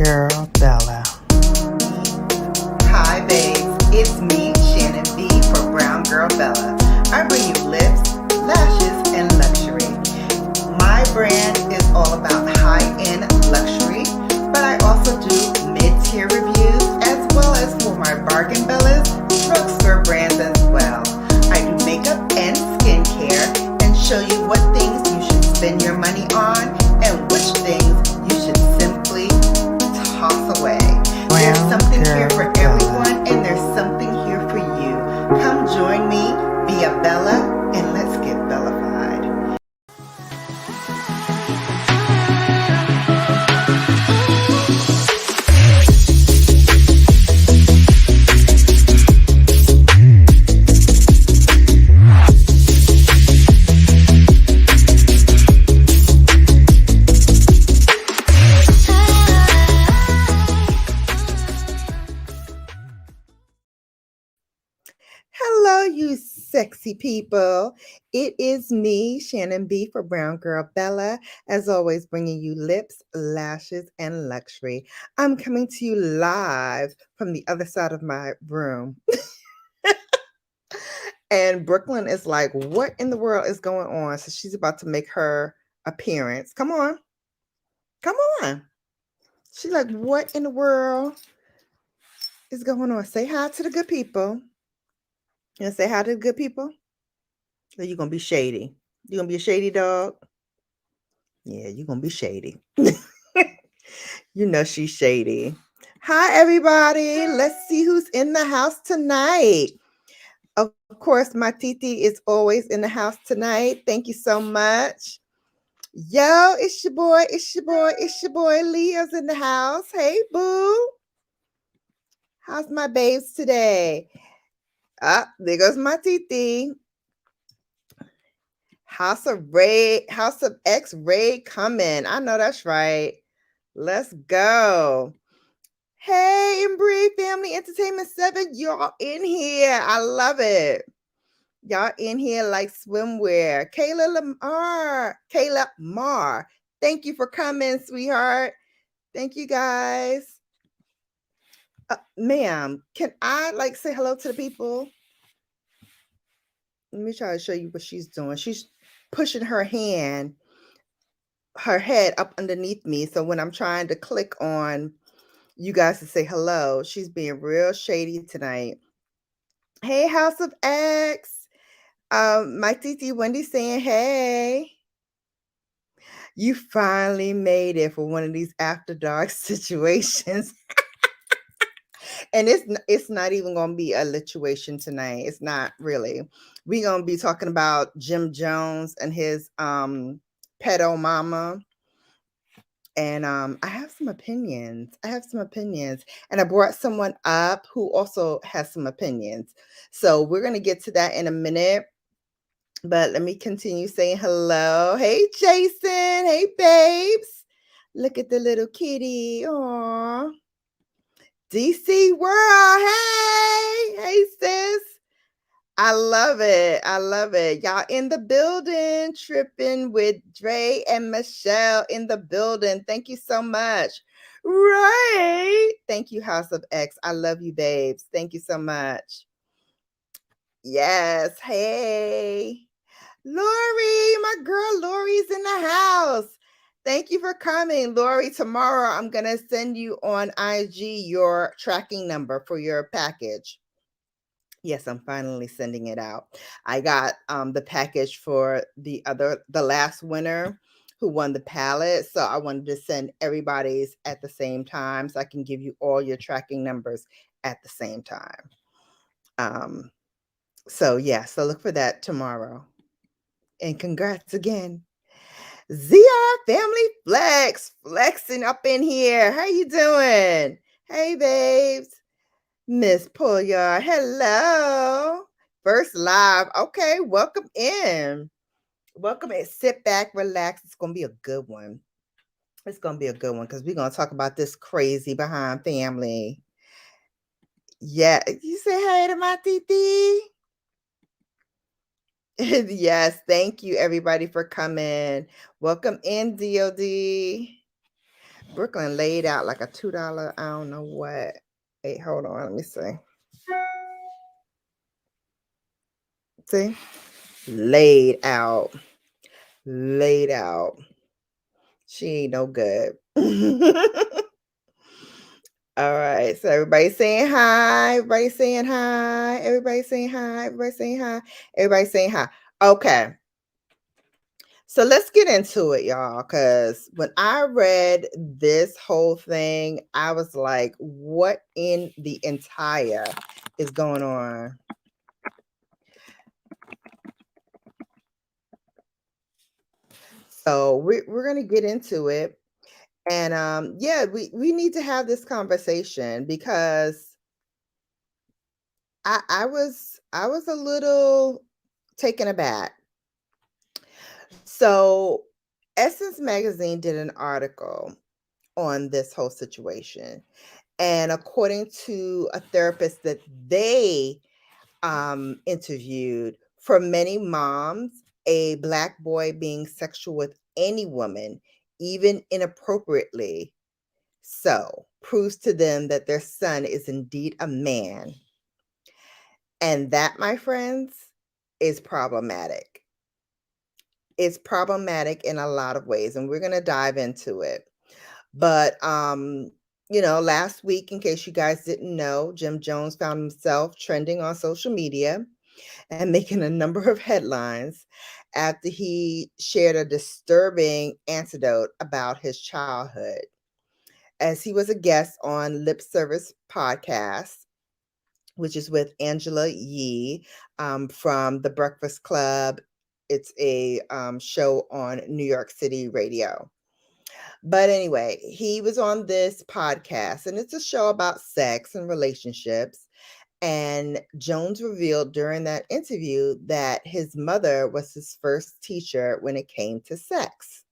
girl Bella. Hi babes, it's me, Shannon B for Brown Girl Bella. I bring you lips, lashes, and luxury. My brand is all about high-end luxury, but I also do mid-tier reviews as well as for my bargain bellas, drugstore brands as well. I do makeup and skincare and show you what things you should spend your money on and which things you should simply toss away. There's something here for everyone, and there's something here for you. Come join me, be a Bella, and let's get Bellafied. Hello, you sexy people. It is me, Shannon B for Brown Girl Bella, as always, bringing you lips, lashes, and luxury. I'm coming to you live from the other side of my room. And Brooklyn is like, what in the world is going on? So she's about to make her appearance. Come on. Come on. She's like, what in the world is going on? Say hi to the good people. You gonna say hi to the good people? Or you gonna be shady? You gonna be a shady dog? Yeah, you gonna be shady. You know she's shady. Hi, everybody. Let's see who's in the house tonight. Of course, my Titi is always in the house tonight. Thank you so much. Yo, it's your boy. It's your boy. It's your boy. Leo's in the house. Hey, boo. How's my babes today? There goes my Titi. House of X Ray coming. I know that's right. Let's go. Hey, Embry Family Entertainment 7, y'all in here. I love it. Y'all in here like swimwear. Kayla Mar. Thank you for coming, sweetheart. Thank you, guys. Ma'am, can I say hello to the people? Let me try to show you what she's doing. She's pushing her head up underneath me. So when I'm trying to click on you guys to say hello, she's being real shady tonight. Hey, House of X. My Titi Wendy saying, hey. You finally made it for one of these after dark situations. And it's not even going to be a lituation tonight. It's not really. We're going to be talking about Jim Jones and his pedo mama. And I have some opinions. And I brought someone up who also has some opinions. So we're going to get to that in a minute. But let me continue saying hello. Hey, Jason. Hey, babes. Look at the little kitty. Aww. DC World. Hey, sis. I love it. Y'all in the building, tripping with Dre and Michelle in the building. Thank you so much. Right. Thank you, House of X. I love you, babes. Thank you so much. Yes. Hey. Lori, my girl Lori's in the house. Thank you for coming, Lori. Tomorrow, I'm going to send you on IG your tracking number for your package. Yes, I'm finally sending it out. I got the package for the last winner who won the palette. So I wanted to send everybody's at the same time so I can give you all your tracking numbers at the same time. So look for that tomorrow. And congrats again. ZR Family flexing up in here. How you doing? Hey, babes. Miss Pullyard, hello. First live. Okay, welcome in. Sit back, relax. It's going to be a good one. It's going to be a good one because we're going to talk about this crazy behind family. Yeah, you say hey to my Titi. Yes, thank you everybody for coming. Welcome in, DOD. Brooklyn laid out like a $2, I don't know what. Hey, hold on, let me see. See? Laid out. Laid out. She ain't no good. All right, so everybody saying hi. Everybody saying hi. Everybody saying hi. Everybody saying hi. Everybody saying hi. Okay. So let's get into it, y'all. Because when I read this whole thing, I was like, what in the entire is going on? So we're gonna get into it. And yeah, we need to have this conversation because I was a little taken aback. So Essence Magazine did an article on this whole situation. And according to a therapist that they interviewed, for many moms, a Black boy being sexual with any woman, even inappropriately so, proves to them that their son is indeed a man. And that, my friends, is problematic. It's problematic in a lot of ways, and we're going to dive into it. But last week, in case you guys didn't know, Jim Jones found himself trending on social media and making a number of headlines after he shared a disturbing anecdote about his childhood. As he was a guest on Lip Service podcast, which is with Angela Yee from The Breakfast Club. It's a show on New York City radio. But anyway, he was on this podcast, and it's a show about sex and relationships. And Jones revealed during that interview that his mother was his first teacher when it came to sex.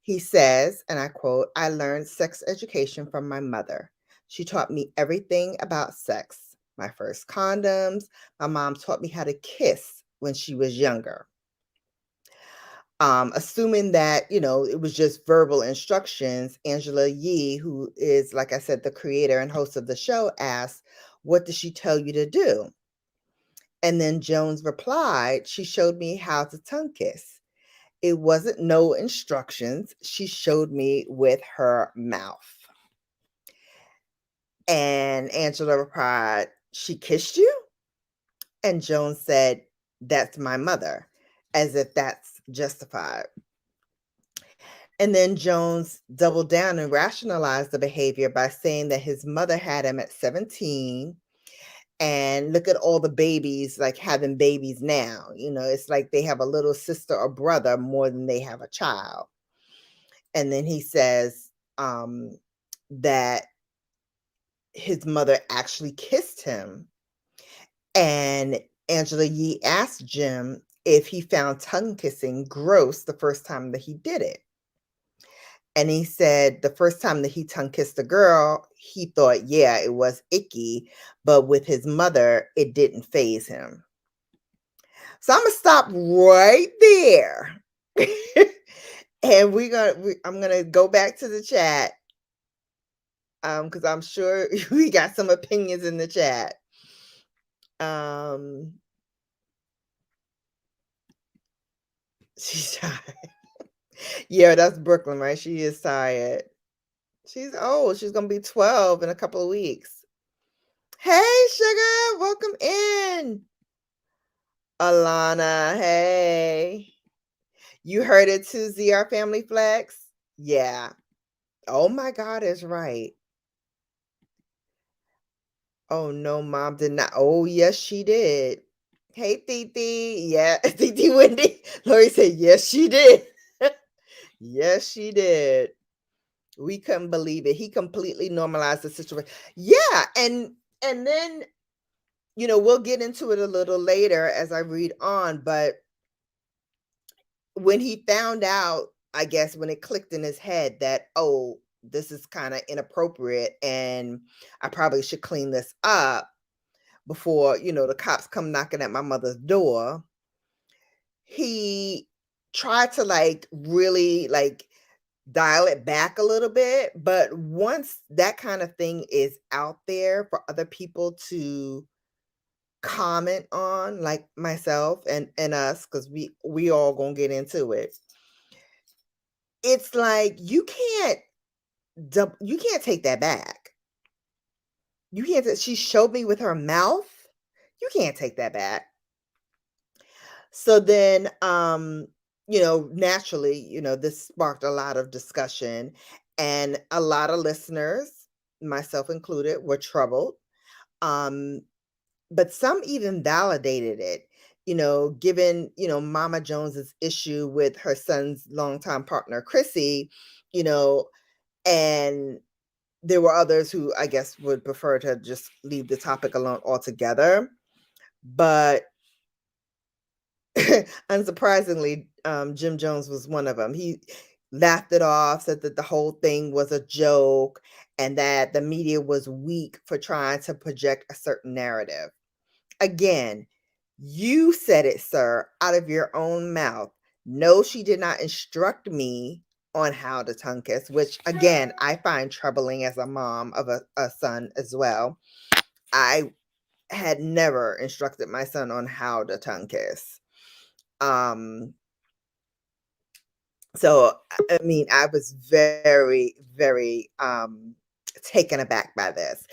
He says, and I quote, "I learned sex education from my mother. She taught me everything about sex. My first condoms. My mom taught me how to kiss when she was younger." Assuming that, it was just verbal instructions, Angela Yee, who is, like I said, the creator and host of the show, asked, "What did she tell you to do?" And then Jones replied, "She showed me how to tongue kiss. It wasn't no instructions. She showed me with her mouth." And Angela replied, "She kissed you?" And Jones said, "That's my mother," as if that's justified. And then Jones doubled down and rationalized the behavior by saying that his mother had him at 17. And look at all the babies like having babies now. It's like they have a little sister or brother more than they have a child. And then he says that his mother actually kissed him. And Angela Yee asked Jim if he found tongue kissing gross the first time that he did it. And he said the first time that he tongue kissed a girl, he thought, yeah, it was icky. But with his mother, it didn't faze him. So I'm going to stop right there. And I'm gonna go back to the chat because I'm sure we got some opinions in the chat. She's tired. Yeah, that's Brooklyn, right? She is tired. She's old. She's gonna be 12 in a couple of weeks. Hey, sugar, welcome in. Alana, hey. You heard it too, ZR Family Flex? Yeah. Oh my God, is right. Oh no, mom did not. Oh yes, she did. Hey, Titi. Yeah, Titi Wendy. Lori said, yes, she did. Yes, she did. We couldn't believe it. He completely normalized the situation. Yeah, and then we'll get into it a little later as I read on, but when he found out, I guess when it clicked in his head that, oh, this is kind of inappropriate and I probably should clean this up before, the cops come knocking at my mother's door, he tried to really dial it back a little bit. But once that kind of thing is out there for other people to comment on, like myself and us, because we all gonna get into it. It's like you can't take that back. You can't. She showed me with her mouth. You can't take that back. So then, naturally, this sparked a lot of discussion, and a lot of listeners, myself included, were troubled. Um, but some even validated it, given, Mama Jones's issue with her son's longtime partner, Chrissy, you know, and there were others who I guess would prefer to just leave the topic alone altogether. But unsurprisingly, Jim Jones was one of them. He laughed it off, said that the whole thing was a joke and that the media was weak for trying to project a certain narrative. Again, you said it, sir, out of your own mouth. No, she did not instruct me on how to tongue kiss, which again, I find troubling as a mom of a son as well. I had never instructed my son on how to tongue kiss. Um, so I mean, I was very, very taken aback by this.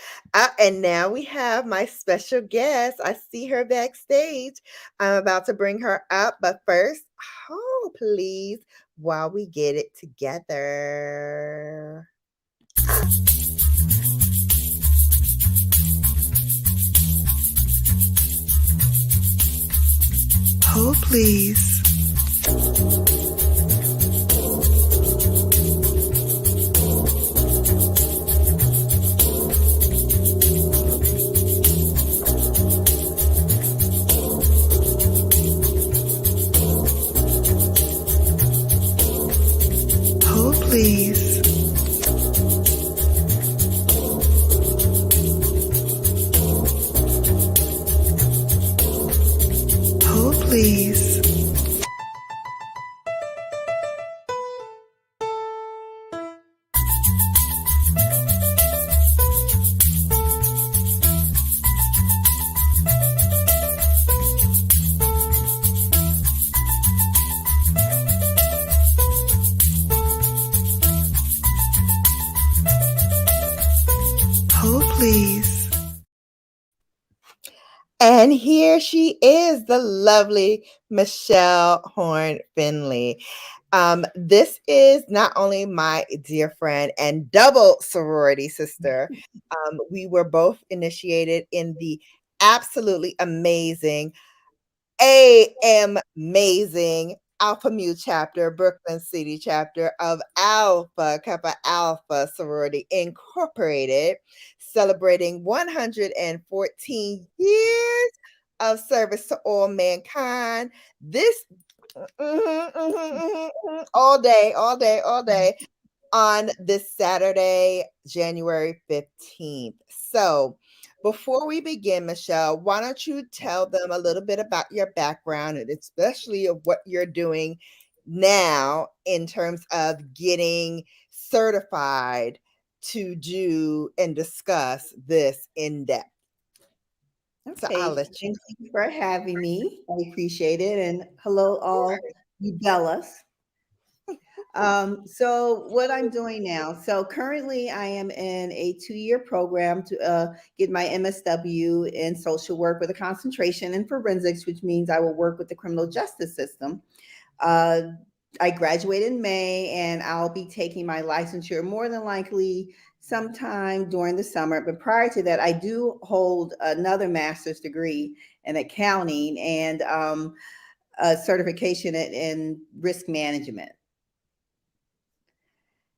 And now we have my special guest. I see her backstage. I'm about to bring her up, but first, hold please while we get it together. Hold please. Hold please. Hold please. Hold please. And here she is, the lovely Michelle Horne Findley. This is not only my dear friend and double sorority sister. We were both initiated in the absolutely amazing amazing Alpha Mu chapter, Brooklyn City chapter of Alpha Kappa Alpha Sorority Incorporated, celebrating 114 years of service to all mankind. This all day, all day, all day on this Saturday, January 15th. So, before we begin, Michelle, why don't you tell them a little bit about your background and especially of what you're doing now in terms of getting certified to do and discuss this in depth? So I'll Okay, let you. thank you for having me. I appreciate it. And hello, all you Bellas. So, what I'm doing now. So, currently, I am in a 2-year program to get my MSW in social work with a concentration in forensics, which means I will work with the criminal justice system. Uh, I graduate in May, and I'll be taking my licensure more than likely sometime during the summer. But prior to that, I do hold another master's degree in accounting and a certification in risk management.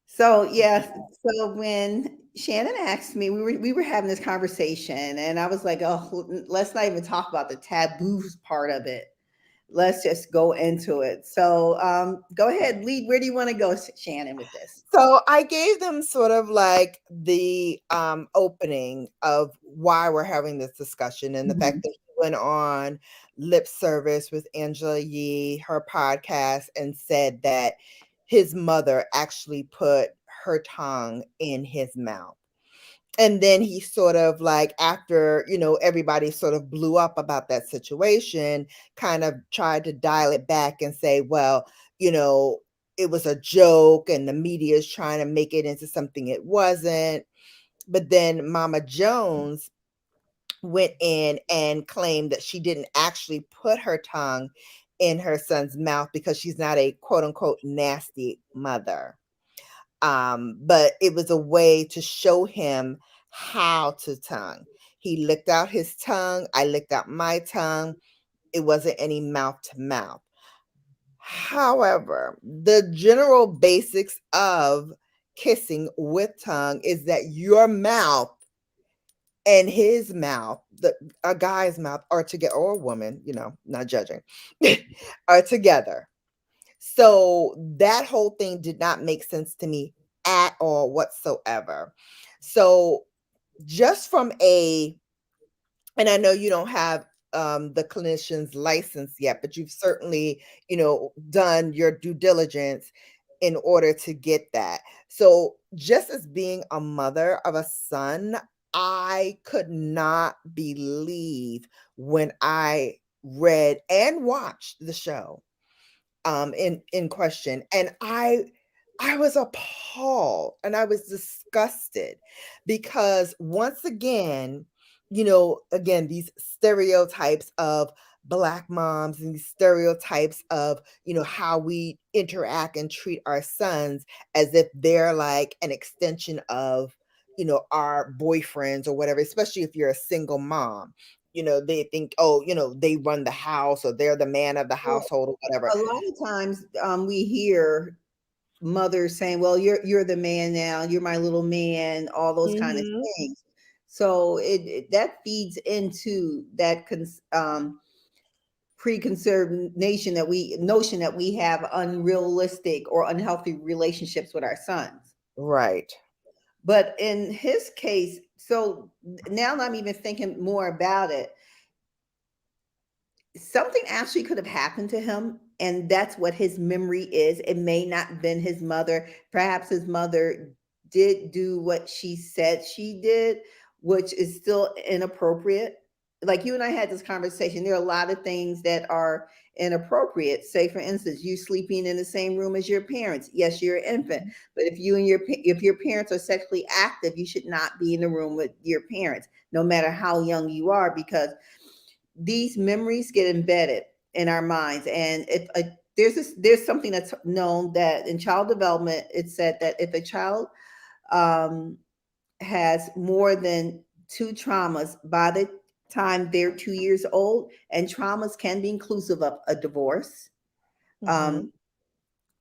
So yeah, so when Shannon asked me, we were having this conversation, and I was like, "Oh, let's not even talk about the taboos part of it. Let's just go into it." So go ahead, lead. Where do you want to go, Shannon, with this? So I gave them sort of like the opening of why we're having this discussion and the fact Mhm. that he went on Lip Service with Angela Yee, her podcast, and said that his mother actually put her tongue in his mouth. And then he sort of like, after, everybody sort of blew up about that situation, kind of tried to dial it back and say, well, you know, it was a joke and the media is trying to make it into something it wasn't. But then Mama Jones went in and claimed that she didn't actually put her tongue in her son's mouth because she's not a quote unquote nasty mother. But it was a way to show him how to tongue. He licked out his tongue. I licked out my tongue. It wasn't any mouth to mouth. However, the general basics of kissing with tongue is that your mouth and his mouth, a guy's mouth, are together, or a woman, not judging, are together. So that whole thing did not make sense to me at all whatsoever. So just from and I know you don't have the clinician's license yet, but you've certainly, done your due diligence in order to get that. So just as being a mother of a son, I could not believe when I read and watched the show in question, and I was appalled and I was disgusted because once again, again, these stereotypes of Black moms and these stereotypes of, how we interact and treat our sons as if they're like an extension of, our boyfriends or whatever, especially if you're a single mom. They think, oh, they run the house or they're the man of the Well, household or whatever. a lot of times we hear mothers saying, "Well, you're the man now. You're my little man." All those kind of Mhm. things. So that feeds into that preconceived notion that we have unrealistic or unhealthy relationships with our sons. Right. But in his case, so now that I'm even thinking more about it, something actually could have happened to him, and that's what his memory is. It may not have been his mother. Perhaps his mother did do what she said she did, which is still inappropriate. Like you and I had this conversation, there are a lot of things that are inappropriate. Say for instance, you sleeping in the same room as your parents. Yes, you're an infant, but if your parents are sexually active, you should not be in the room with your parents, no matter how young you are, because these memories get embedded in our minds. And if there's something that's known that in child development, it's said that if a child um, has more than two traumas by the time they're 2 years old, and traumas can be inclusive of a divorce, Mhm. um,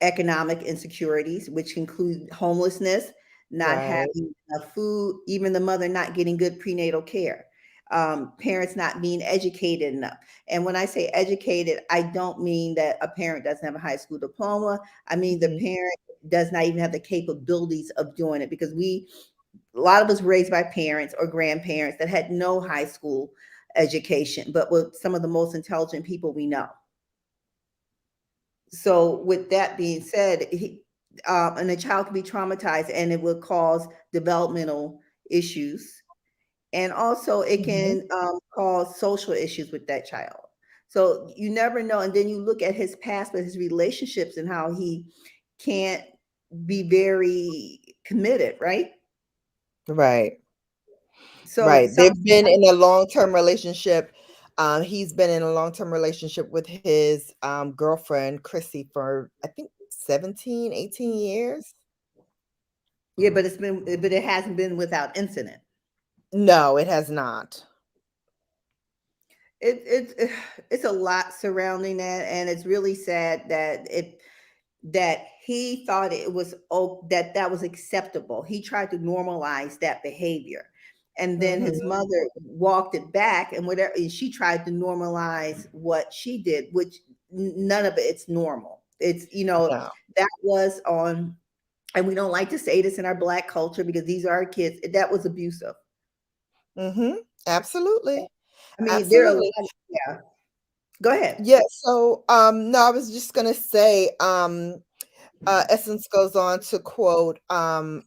economic insecurities, which include homelessness, not Right. having enough food, even the mother not getting good prenatal care, parents not being educated enough. And when I say educated, I don't mean that a parent doesn't have a high school diploma. I mean the Mhm. parent does not even have the capabilities of doing it, because a lot of us were raised by parents or grandparents that had no high school education, but were some of the most intelligent people we know. So with that being said, and a child can be traumatized and it will cause developmental issues. And also it Mhm. can cause social issues with that child. So you never know. And then you look at his past with his relationships and how he can't be very committed, right? Right. So Right. They've some been in a long-term relationship. He's been in a long-term relationship with his girlfriend, Chrissy, for I think 17, 18 years. Yeah, but it hasn't been without incident. No, it has not. It's a lot surrounding that, and it's really sad that he thought it was that was acceptable. He tried to normalize that behavior, and then his Mhm. mother walked it back, and whatever, and she tried to normalize what she did, which none of it's normal. It's No. that was on, and we don't like to say this in our Black culture because these are our kids. That was abusive. Mhm. Absolutely. I mean, there are a Absolutely. lot. Yeah, go ahead. Yeah, so no, I was just gonna say, Essence goes on to quote a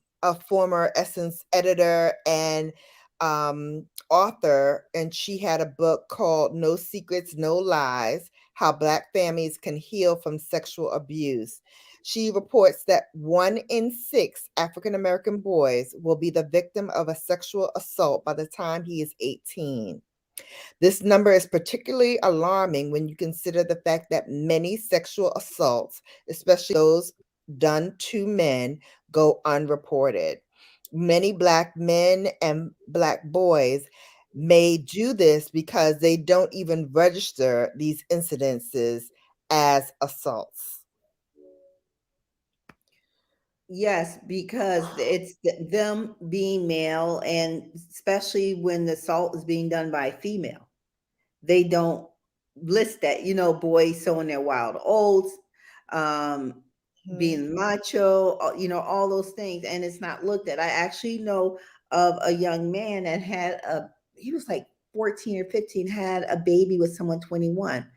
former Essence editor and author, and she had a book called No Secrets, No Lies: How Black Families Can Heal from Sexual Abuse. She reports that 1 in 6 African American boys will be the victim of a sexual assault by the time he is 18. This number is particularly alarming when you consider the fact that many sexual assaults, especially those done to men, go unreported. Many Black men and Black boys may do this because they don't even register these incidences as assaults. Yes, because it's them being male, and especially when the assault is being done by a female, they don't list that, boys showing their wild oats, um, Mhm. being macho, all those things, and it's not looked at. I actually know of a young man that he was like 14 or 15, had a baby with someone 21.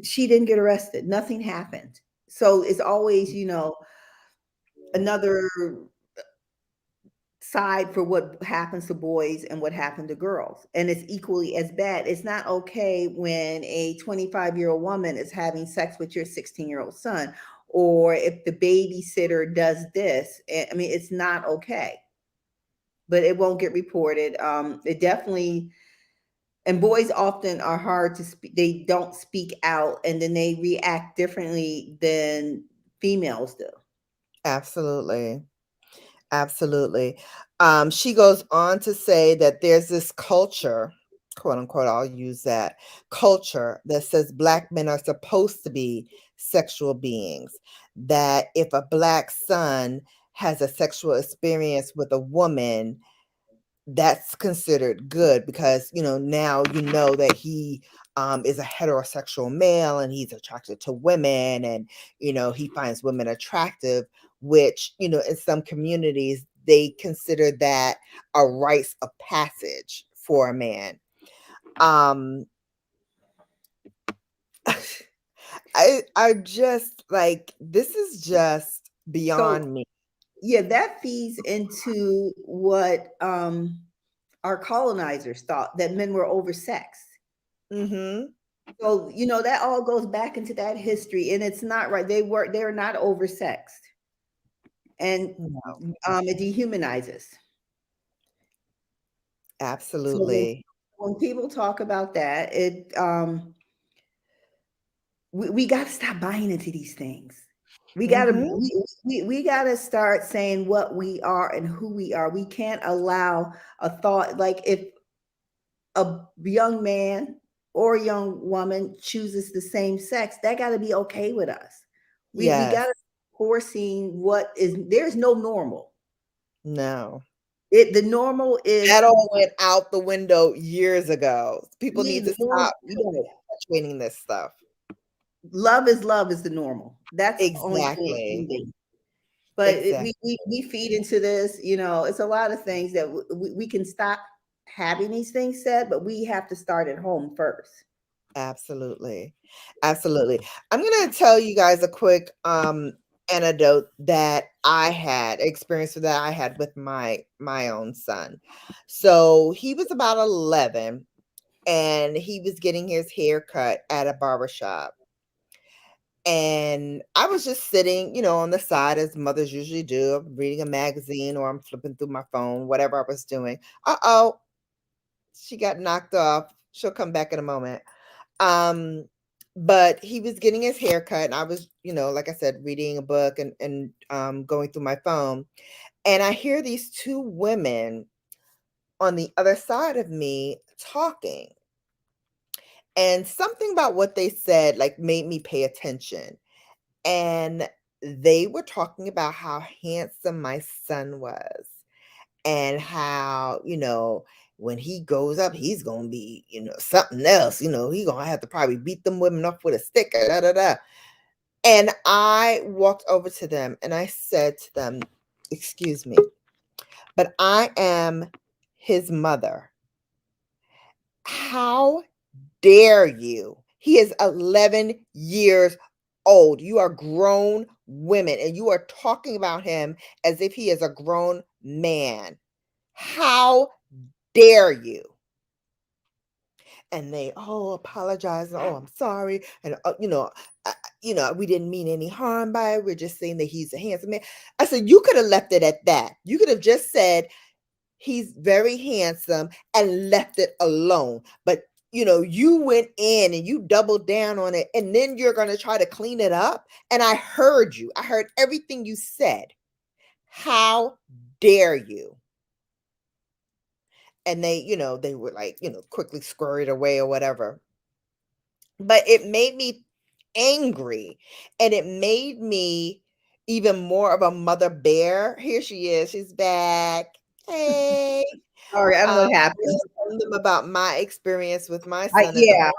She didn't get arrested. Nothing happened. So it's always, another side for what happens to boys and what happened to girls. And it's equally as bad. It's not okay when a 25-year-old woman is having sex with your 16-year-old son, or if the babysitter does this. I mean, it's not okay. But it won't get reported. It definitely, and boys often are hard to speak. They don't speak out, and then they react differently than females do. Absolutely. Absolutely. She goes on to say that there's this culture, quote unquote, I'll use that culture that says Black men are supposed to be sexual beings. That if a Black son has a sexual experience with a woman, that's considered good because now that he is a heterosexual male and he's attracted to women, and he finds women attractive, which in some communities they consider that a rites of passage for a man. um I just like, this is just So beyond me. yeah, that feeds into what our colonizers thought, that men were oversexed. Mm-hmm. So, that all goes back into that history, and it's not right. They're not oversexed. And No, it dehumanizes. So absolutely. when people talk about that, we got to stop buying into these things. We got to Mm-hmm. we got to start saying what we are and who we are. We can't allow a thought, like, if a young man or a young woman chooses the same sex, that got to be okay with us. We got Yes. to forcing what is, there's no normal. No. The normal is, That all went out the window years ago. People yeah, need to the normal, stop, perpetuating this stuff. love is the normal. That's the only thing it can Exactly. be. But Exactly. we feed into this. It's a lot of things that we can stop having these things said, but we have to start at home first. Absolutely. Absolutely. I'm gonna tell you guys a quick anecdote that I had experience that I had with my own son. So he was about 11 and he was getting his hair cut at a barber shop. And I was just sitting, on the side as mothers usually do. I'm reading a magazine or I'm flipping through my phone, whatever I was doing. Uh-oh, she got knocked off. She'll come back in a moment. Um, but he was getting his hair cut, and I was, like I said, reading a book and going through my phone. And I hear these two women on the other side of me talking. And something about what they said like made me pay attention. And they were talking about how handsome my son was and how, when he grows up, he's gonna be, something else. He gonna have to probably beat them women up with a stick. Da, da, da. And I walked over to them and I said to them, "Excuse me, but I am his mother. How dare you? He is 11 years old. You are grown women, and you are talking about him as if he is a grown man. How dare you? And they apologize, and I'm sorry, and we didn't mean any harm by it. We're just saying that he's a handsome man. I said, you could have left it at that. You could have just said he's very handsome and left it alone. But you went in and you doubled down on it, and then you're going to try to clean it up. And I heard you. I heard everything you said. How dare you? And they were like, quickly scurried away or whatever. But it made me angry, and it made me even more of a mother bear. Here she is. She's back. Hey. Sorry, I don't know what happened. Just telling them about my experience with my son as Yeah.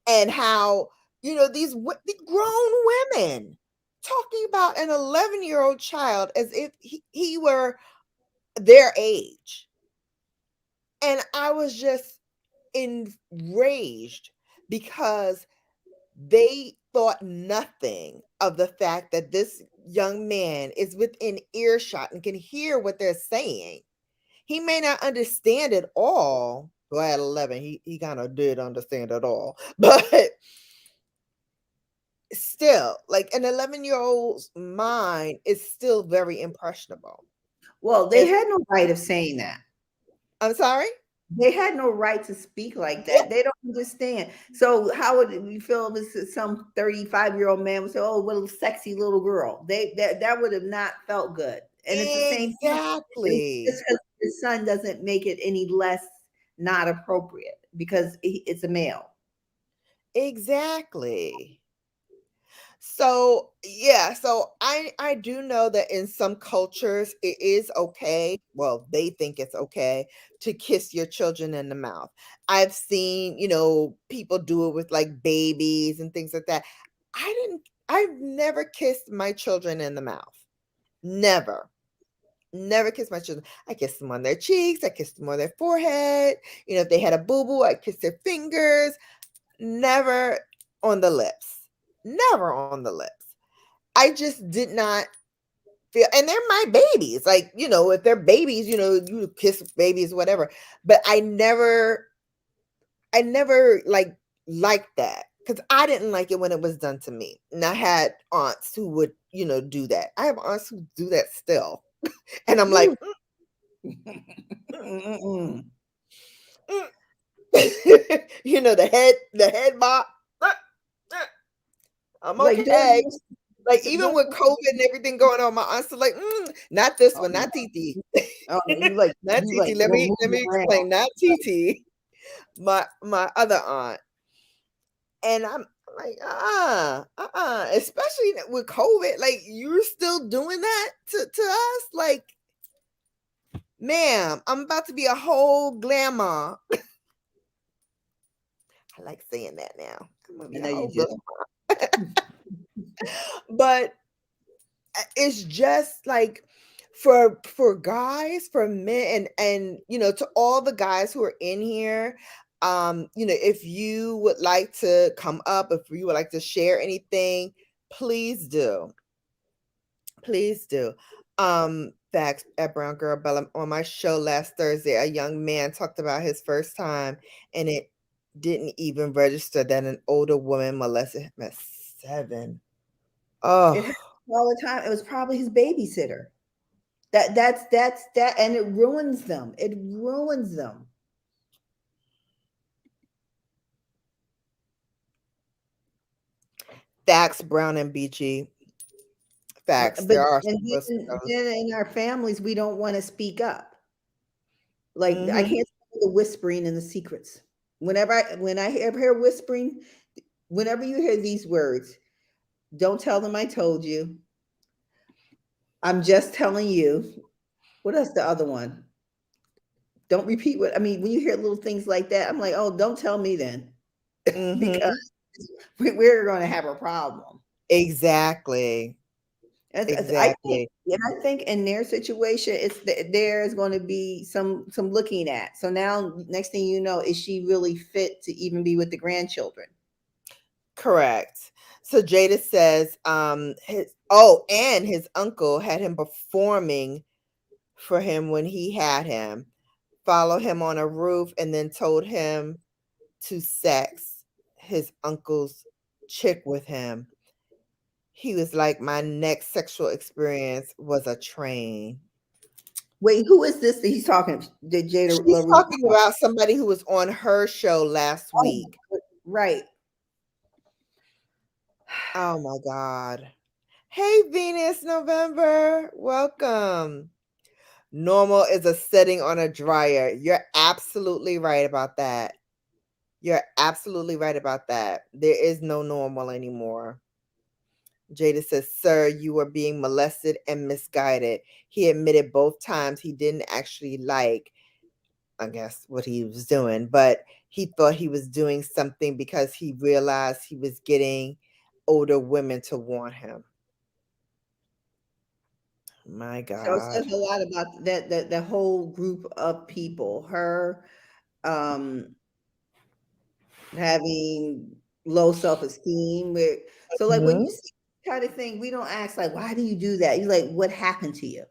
and how, these grown women talking about an 11-year-old child as if he were their age. And I was just enraged because they thought nothing of the fact that this young man is within earshot and can hear what they're saying. He may not understand it all. Well, at 11, he kind of did understand it all. But still, like, an 11-year-old's mind is still very impressionable. Well, they had no right of saying that. I'm sorry? They had no right to speak like that. They don't understand. So how would we feel if some 35-year-old man would say, "Oh, what a sexy little girl"? That would have not felt good. And it's the same thing. Exactly. Just because his son doesn't make it any less not appropriate because it's a male. Exactly. So yeah, so I do know that in some cultures it is okay. Well, they think it's okay to kiss your children in the mouth. I've seen, people do it with like babies and things like that. I've never kissed my children in the mouth. Never. Never kissed my children. I kissed them on their cheeks, I kissed them on their forehead. If they had a boo-boo, I kissed their fingers. Never on the lips. Never on the lips. I just did not feel, and they're my babies. Like, if they're babies, you kiss babies, whatever. But I never liked that because I didn't like it when it was done to me. And I had aunts who would, do that. I have aunts who do that still. And I'm like, the head bop. I'm Like, okay. Like, even with COVID and everything going on, my aunts are like, not this one, not TT. Not TT. Let me explain. Not TT. My other aunt. And I'm like, especially with COVID, like, you're still doing that to us? Like, ma'am, I'm about to be a whole glamour. I like saying that now. I'm gonna be a whole glamour. But it's just like for guys, for men, and to all the guys who are in here, if you would like to come up, if you would like to share anything, please do. Please do. Facts at Brown Girl Bella. On my show last Thursday, a young man talked about his first time, and it didn't even register that an older woman molested him at 7. Oh, it happens all the time. It was probably his babysitter. That's that, and it ruins them. It ruins them. facts, Brown and BG. Facts. But There are and some of us. then in our families, we don't want to speak up. Like I Mhm. can't stand the whispering and the secrets. When I ever hear whispering, whenever you hear these words, don't tell them I told you. I'm just telling you. What else the other one? Don't repeat what I mean. When you hear little things like that, I'm like, oh, don't tell me then, because Mhm. we're going to have a problem. Exactly. I think, Exactly. and I think in their situation, there's going to be some looking at. So now, next thing you know, is she really fit to even be with the grandchildren? Correct. So Jada says, and his uncle had him performing for him when he had him, follow him on a roof, and then told him to sex his uncle's chick with him. He was like, my next sexual experience was a train. Wait, who is this that he's talking? Did Jada She's LaRue? talking about somebody who was on her show last Oh, week. right. Oh my God. Hey, Venus November. Welcome. Normal is a setting on a dryer. You're absolutely right about that. You're absolutely right about that. There is no normal anymore. Jada says, sir, you were being molested and misguided. He admitted both times he didn't actually like, I guess, what he was doing, but he thought he was doing something because he realized he was getting older women to want him. My So it God. says a lot about that whole group of people. Her having low self-esteem. So like when you Mhm. see this kind of thing, we don't ask like, why do you do that? You're like, what happened to you?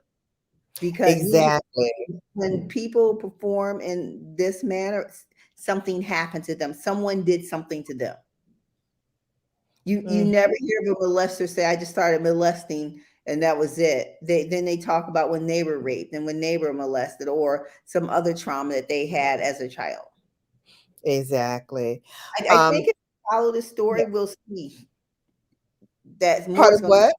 Because usually Exactly. when people perform in this manner, something happened to them. Someone did something to them. You Mhm. never hear of a molester say, I just started molesting and that was it. Then they talk about when they were raped and when they were molested or some other trauma that they had as a child. Exactly. I think if we follow the Yeah. story, we'll see that more Part is of going to. what?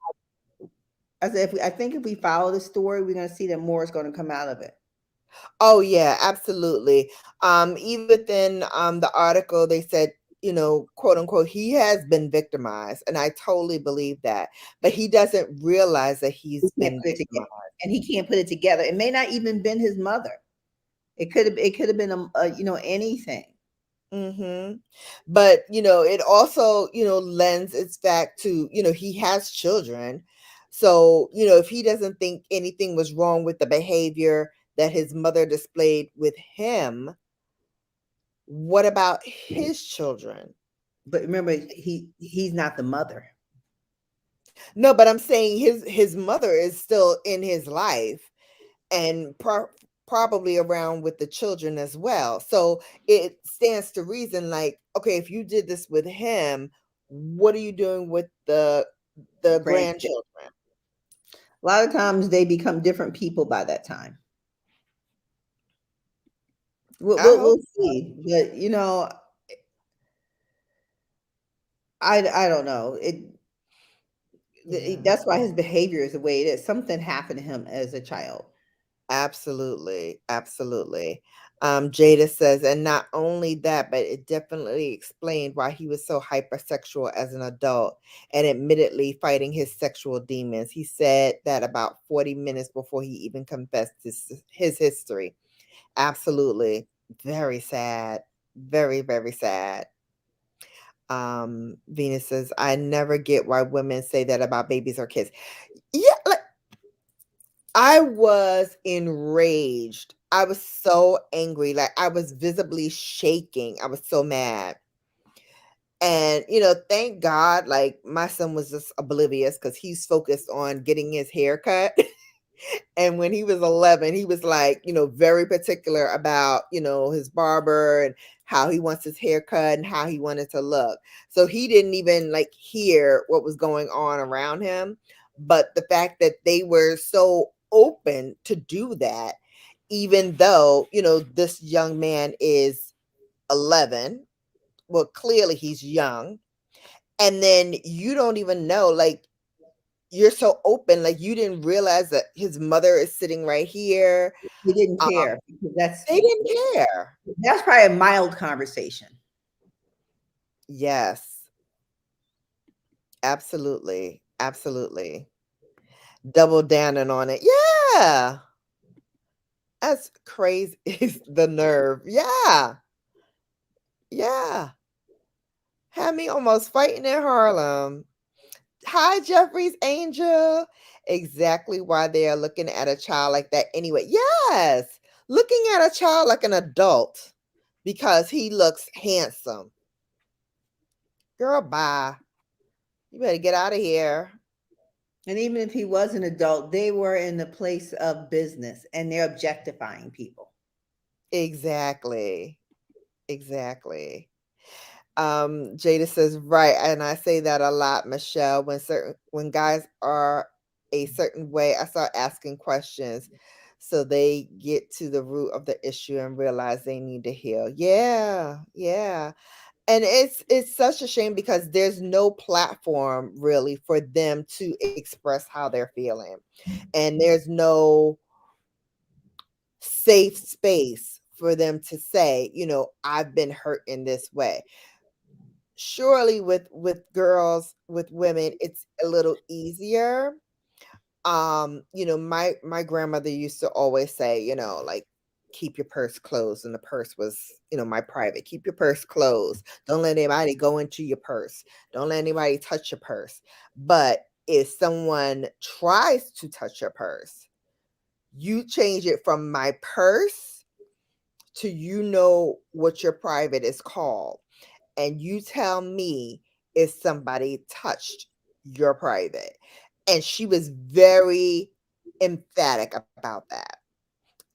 I think if we follow the story, we're going to see that more is going to come out of it. Oh yeah, absolutely. Even within the article, they said, quote unquote, he has been victimized, and I totally believe that. But he doesn't realize that He he's can't been put it together, and he can't put it together. It may not even been his mother. It could have been anything. hmm But it also lends its back to he has children, so if he doesn't think anything was wrong with the behavior that his mother displayed with him, what about his children? But remember, he's not the mother. No, but I'm saying his mother is still in his life and probably around with the children as well. So it stands to reason, like, okay, if you did this with him, what are you doing with the Grandkids. grandchildren? A lot of times they become different people by that time. We'll, I we'll, hope. we'll see. But I don't know. Yeah. That's why his behavior is the way it is. Something happened to him as a child. Absolutely, absolutely. Jada says, and not only that, but it definitely explained why he was so hypersexual as an adult and admittedly fighting his sexual demons. He said that about 40 minutes before he even confessed his history. Absolutely. Very sad. Very, very sad. Venus says, I never get why women say that about babies or kids. Yeah, like, I was enraged. I was so angry. Like I was visibly shaking. I was so mad. And thank God, like my son was just oblivious because he's focused on getting his hair cut. And when he was 11, he was like, very particular about, his barber and how he wants his hair cut and how he wanted to look. So he didn't even like hear what was going on around him. But the fact that they were so open to do that, even though, this young man is 11, well, clearly he's young. And then you don't even know, like, you're so open, like you didn't realize that his mother is sitting right here. He didn't Um, care because they didn't care. that's probably a mild conversation. Yes, absolutely, absolutely. Double downing on it. Yeah, that's crazy. The nerve. Yeah, yeah. Had me almost fighting in Harlem. Hi, Jeffrey's Angel. Exactly why they are looking at a child like that anyway. Yes, looking at a child like an adult because he looks handsome. Girl, bye. You better get out of here. And even if he was an adult, they were in the place of business and they're objectifying people. Exactly. Exactly. Jada says, right, and I say that a lot, Michelle. When guys are a certain way, I start asking questions so they get to the root of the issue and realize they need to heal. Yeah, yeah. And it's such a shame because there's no platform really for them to express how they're feeling. And there's no safe space for them to say, I've been hurt in this way. Surely with girls, with women, it's a little easier. My grandmother used to always say, like, keep your purse closed, and the purse was, my private. Keep your purse closed. Don't let anybody go into your purse. Don't let anybody touch your purse. But if someone tries to touch your purse, you change it from my purse to what your private is called, and you tell me if somebody touched your private. And she was very emphatic about that.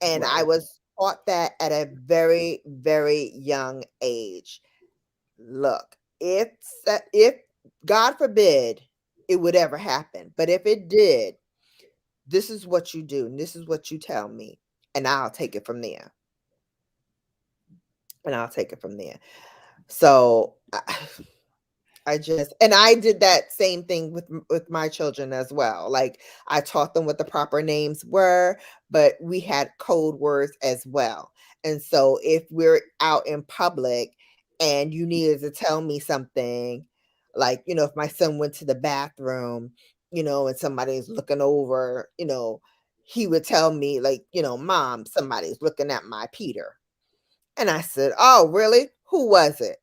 And I Right. was taught that at a very, very young age. Look, if God forbid it would ever happen, but if it did, this is what you do, and this is what you tell me, and I'll take it from there. And I'll take it from there. So I did that same thing with my children as well. Like, I taught them what the proper names were, but we had code words as well. And so if we're out in public and you needed to tell me something, like, if my son went to the bathroom, and somebody's looking over, he would tell me, like, Mom, somebody's looking at my Peter. And I said, "Oh, really? Who was it?"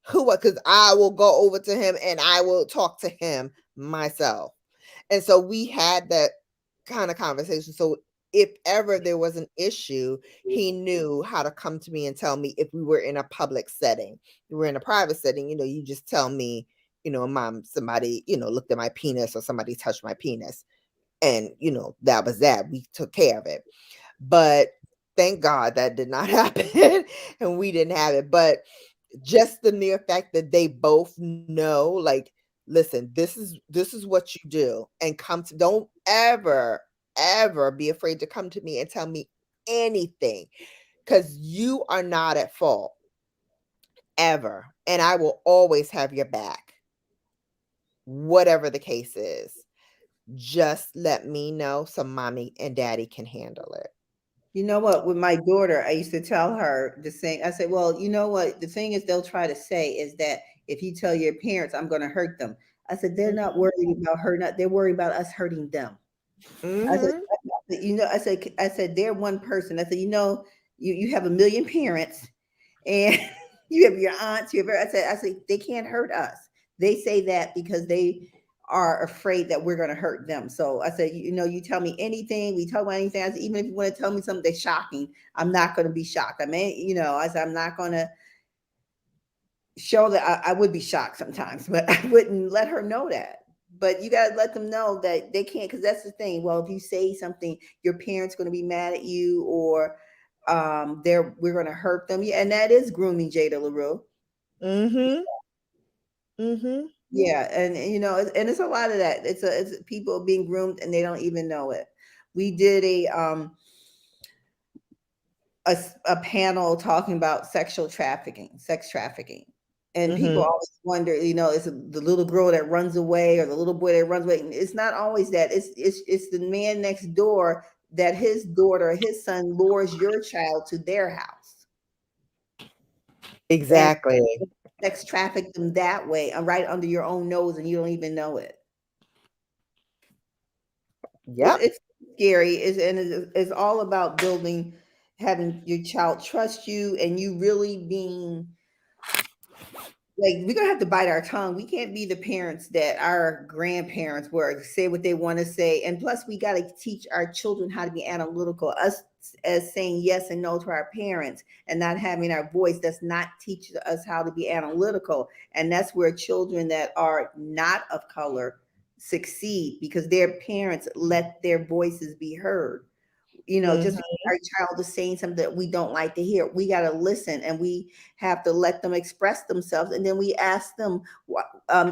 Who? Because I will go over to him and I will talk to him myself. And so we had that kind of conversation. So if ever there was an issue, he knew how to come to me and tell me if we were in a public setting. If we were in a private setting, you just tell me, Mom, somebody, looked at my penis or somebody touched my penis. And, that was that. We took care of it. But thank God that did not happen and we didn't have it. But just the mere fact that they both know, like, listen, this is what you do, and don't ever be afraid to come to me and tell me anything, because you are not at fault, ever, and I will always have your back, whatever the case is. Just let me know so mommy and daddy can handle it. You know what? With my daughter, I used to tell her the same. I said, well, you know what? The thing is, they'll try to say is that if you tell your parents, I'm going to hurt them. I said, they're not worried about hurting us. They're worried about us hurting them. I said, Mm-hmm. I said, they're one person. I said, you have a million parents and you have your aunts, I said, they can't hurt us. They say that because they are afraid that we're going to hurt them. So I said, you tell me anything, we talk about anything. I said, even if you want to tell me something that's shocking, I'm not going to be shocked. I mean, I said, I'm not going to show that I would be shocked sometimes, but I wouldn't let her know that. But you got to let them know that they can't, because that's the thing. Well, if you say something, your parents going to be mad at you, or we're going to hurt them. Yeah, and that is grooming, Jada LaRue. Mm-hmm. Mm-hmm. Yeah, and and it's a lot of that. It's people being groomed and they don't even know it. We did a panel talking about sex trafficking. And people Mm-hmm. always wonder, is it the little girl that runs away or the little boy that runs away? And it's not always that. It's the man next door that his daughter or his son lures your child to their house and Exactly. sex traffic them that way, right under your own nose, and you don't even know it. It's Yep. it's scary. It's all about having your child trust you, and you really being like we're gonna have to bite our tongue. We can't be the parents that our grandparents were, say what they want to say. And plus, we got to teach our children how to be analytical. Us as saying yes and no to our parents and not having our voice does not teach us how to be analytical. And that's where children that are not of color succeed because their parents let their voices be heard. Just because Mhm. our child is saying something that we don't like to hear, we got to listen and we have to let them express themselves. And then we ask them,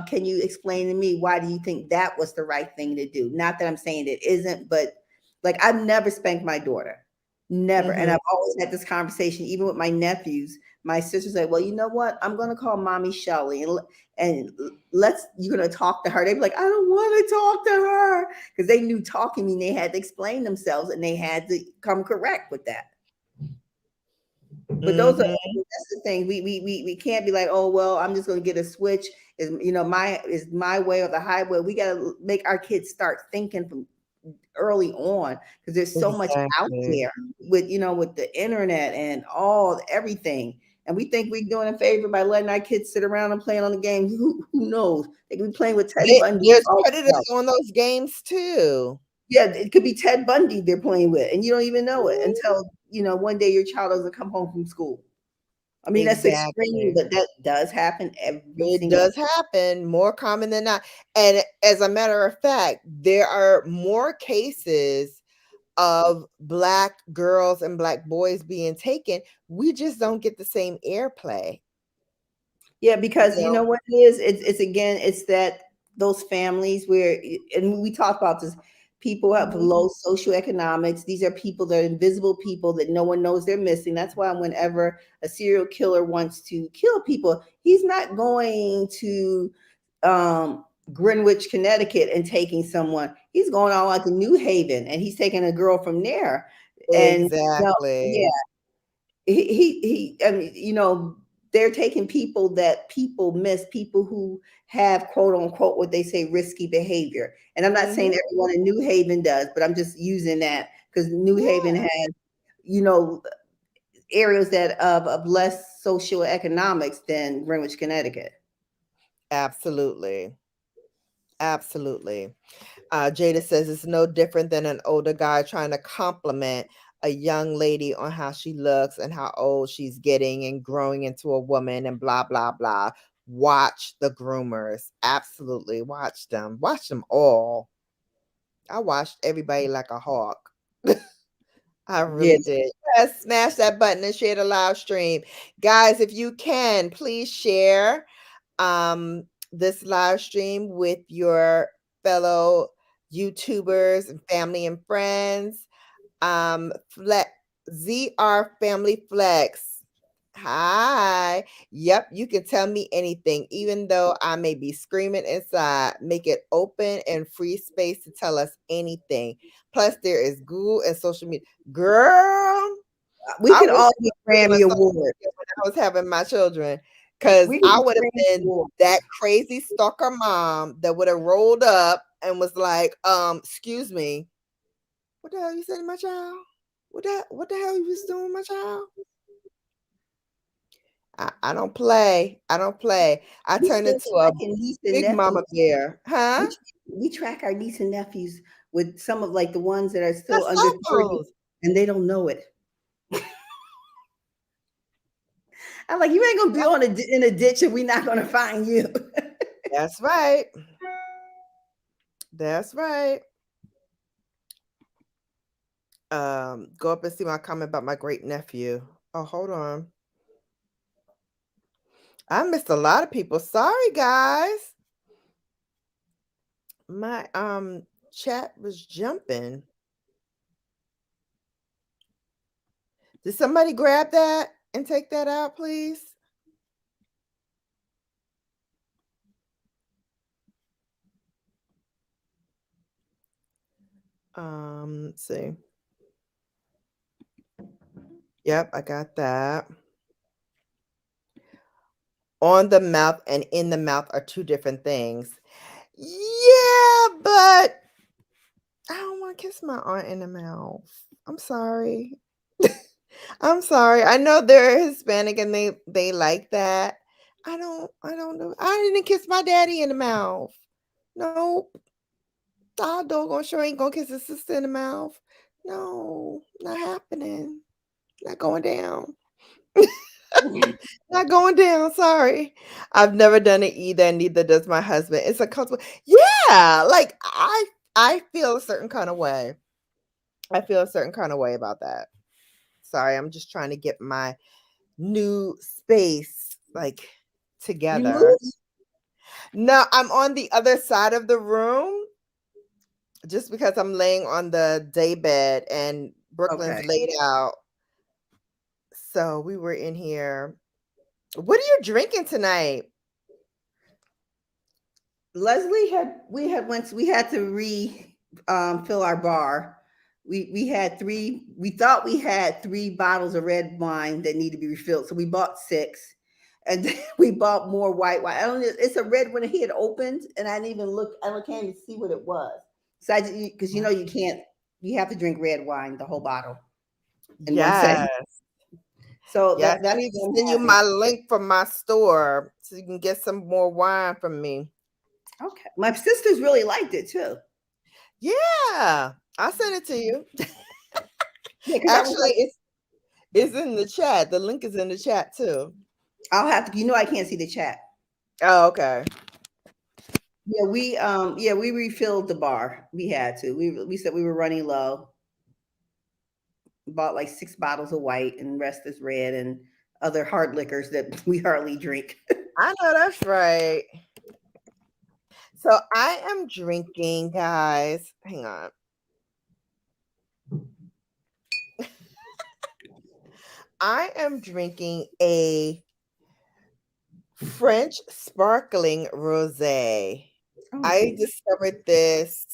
can you explain to me why do you think that was the right thing to do? Not that I'm saying it isn't, but like I've never spanked my daughter, never. And Mhm. I've always had this conversation, even with my nephews. My sister said, "Well, you know what? I'm going to call Mommy Shelly and let's you're going to talk to her." They'd be like, "I don't want to talk to her," because they knew talking mean they had to explain themselves and they had to come correct with that. But those are Mhm. that's the thing. We can't be like, oh well, I'm just going to get a switch. Is my way or the highway. We got to make our kids start thinking from early on because there's so much out Exactly. there with the internet and all everything. And we think we're doing a favor by letting our kids sit around and playing on the game. Who knows? They could be playing with Ted Bundy There's also. predators on those games too. Yeah, it could be Ted Bundy they're playing with, and you don't even know it Mhm. until one day your child doesn't come home from school. I mean, that's extreme, Exactly. but that does happen every It single. does happen, more common than not. And as a matter of fact, there are more cases of Black girls and Black boys being taken. We just don't get the same airplay, Yeah, you because you know? know what it is? It's again, it's that those families where, and we talk about this, people have Mhm. low socioeconomics. These are people that are invisible people that no one knows they're missing. That's why whenever a serial killer wants to kill people, he's not going to Greenwich, Connecticut and taking someone. He's going on like to New Haven and he's taking a girl from there. And yeah, Exactly. I mean, they're taking people that people miss, people who have quote unquote what they say risky behavior. And I'm not saying Mhm. everyone in New Haven does, but I'm just using that because New Haven Yeah, has, you know, areas that of less socioeconomics than Greenwich, Connecticut. absolutely. Absolutely. Jada says it's no different than an older guy trying to compliment a young lady on how she looks and how old she's getting and growing into a woman and blah, blah, blah. Watch the groomers. Absolutely. Watch them. Watch them all. I watched everybody like a hawk. I really Yes, did. Yes, smash that button and share the live stream. Guys, if you can, please share this live stream with your fellow YouTubers and family and friends. Flex ZR Family Flex. Hi. Yep, you can tell me anything, even though I may be screaming inside. Make it open and free space to tell us anything. Plus, there is Google and social media. Girl, we I could wish all I get was on Grammy social Award. media when I was having my children, because We could I get would have Grammy been Award. that crazy stalker mom that would have rolled up and was like, excuse me, what the hell you said to my child? What the hell you was doing with my child? I don't play. I don't play. I We turned still into a tracking niece and big mama nephews. bear. Huh? We track our niece and nephews with some of like the ones that are still That's under cell 30 phones. and they don't know it. I'm like, you ain't gonna be in a ditch and we're not gonna find you. That's right. That's right. Go up and see my comment about my great nephew. Oh, hold on. I missed a lot of people. Sorry, guys. My chat was jumping. Did somebody grab that and take that out, please? Let's see. Yep, I got that. On the mouth and in the mouth are two different things. Yeah, but I don't want to kiss my aunt in the mouth. I'm sorry. I'm sorry. I know they're Hispanic and they like that. I don't know. I didn't kiss my daddy in the mouth. Nope. Our doggone sure ain't gonna kiss his sister in the mouth. No, not happening. Not going down. Not going down. Sorry. I've never done it either, and neither does my husband. It's a comfortable. Yeah, like I feel a certain kind of way. I feel a certain kind of way about that. Sorry, I'm just trying to get my new space like You together. moved? No, I'm on the other side of the room just because I'm laying on the day bed and Okay. Brooklyn's laid out. So we were in here. What are you drinking tonight? Leslie had we had to fill our bar. We had three. We thought we had three bottles of red wine that need to be refilled, so we bought six, and then we bought more white wine. I don't know. It's a red one he had opened, and I didn't even look. Can't even see what it was. So because you can't. You have to drink red wine, the whole bottle, in one setting. Yes. So Yes, I that's need to what send I'm you having. my link from my store so you can get some more wine from me. Okay, my sisters really liked it too. Yeah, I'll send it to you. Yeah, because I was Actually, like, it's in the chat. The link is in the chat too. I'll have to. I can't see the chat. Oh, okay. Yeah, we refilled the bar. We had to. We said we were running low. Bought like six bottles of white and rest is red and other hard liquors that we hardly drink. I know that's right. So I am drinking, guys. Hang on. I am drinking a French sparkling rosé. Oh, I discovered this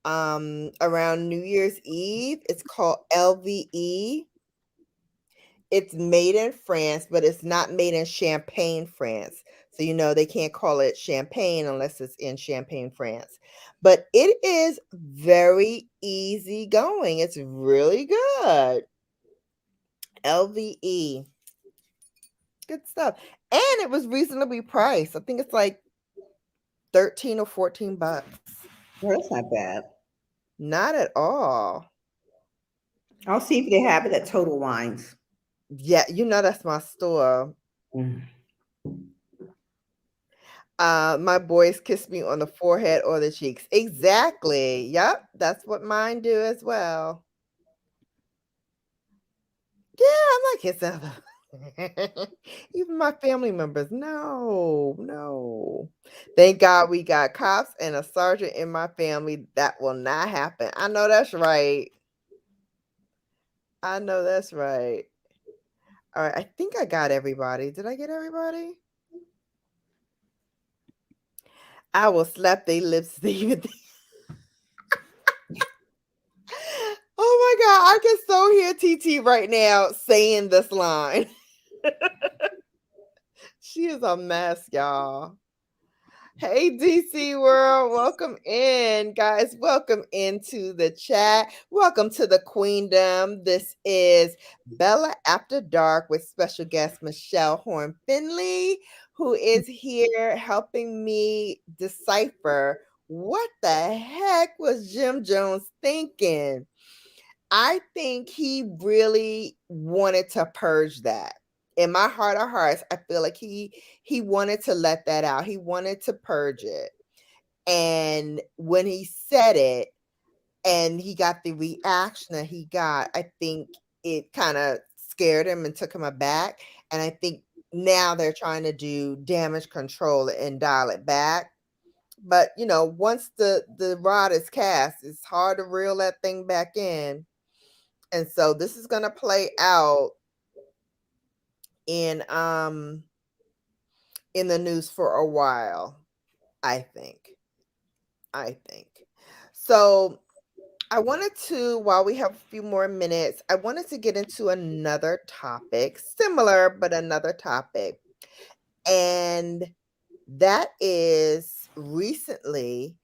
around New Year's Eve. It's called LVE. It's made in France, but it's not made in Champagne, France. So they can't call it champagne unless it's in Champagne, France. But it is very easy going. It's really good. LVE. Good stuff. And it was reasonably priced. I think it's like 13 or 14 bucks. well, that's not bad. Not at all. I'll see if they have it at Total Wines. Yeah, that's my store. Mm. My boys kiss me on the forehead or the cheeks. Exactly. Yep, that's what mine do as well. Yeah, I'm not kissing them. Even my family members. No, no. Thank God we got cops and a sergeant in my family. That will not happen. I know that's right. I know that's right. All right, I think I got everybody. Did I get everybody? I will slap their lips. Oh my God, I can so hear TT right now saying this line. She is a mess, y'all. Hey, DC World, welcome in, guys. Welcome into the chat. Welcome to the Queendom. This is Bella After Dark with special guest Michelle Horne Findley, who is here helping me decipher what the heck was Jim Jones thinking. I think he really wanted to purge that. In my heart of hearts, I feel like he wanted to let that out. He wanted to purge it. And when he said it and he got the reaction that he got, I think it kind of scared him and took him aback. And I think now they're trying to do damage control and dial it back. But once the rod is cast, it's hard to reel that thing back in. And so this is going to play out in the news for a while, I think. So I wanted to, while we have a few more minutes, I wanted to get into another topic, similar but another topic. And that is recently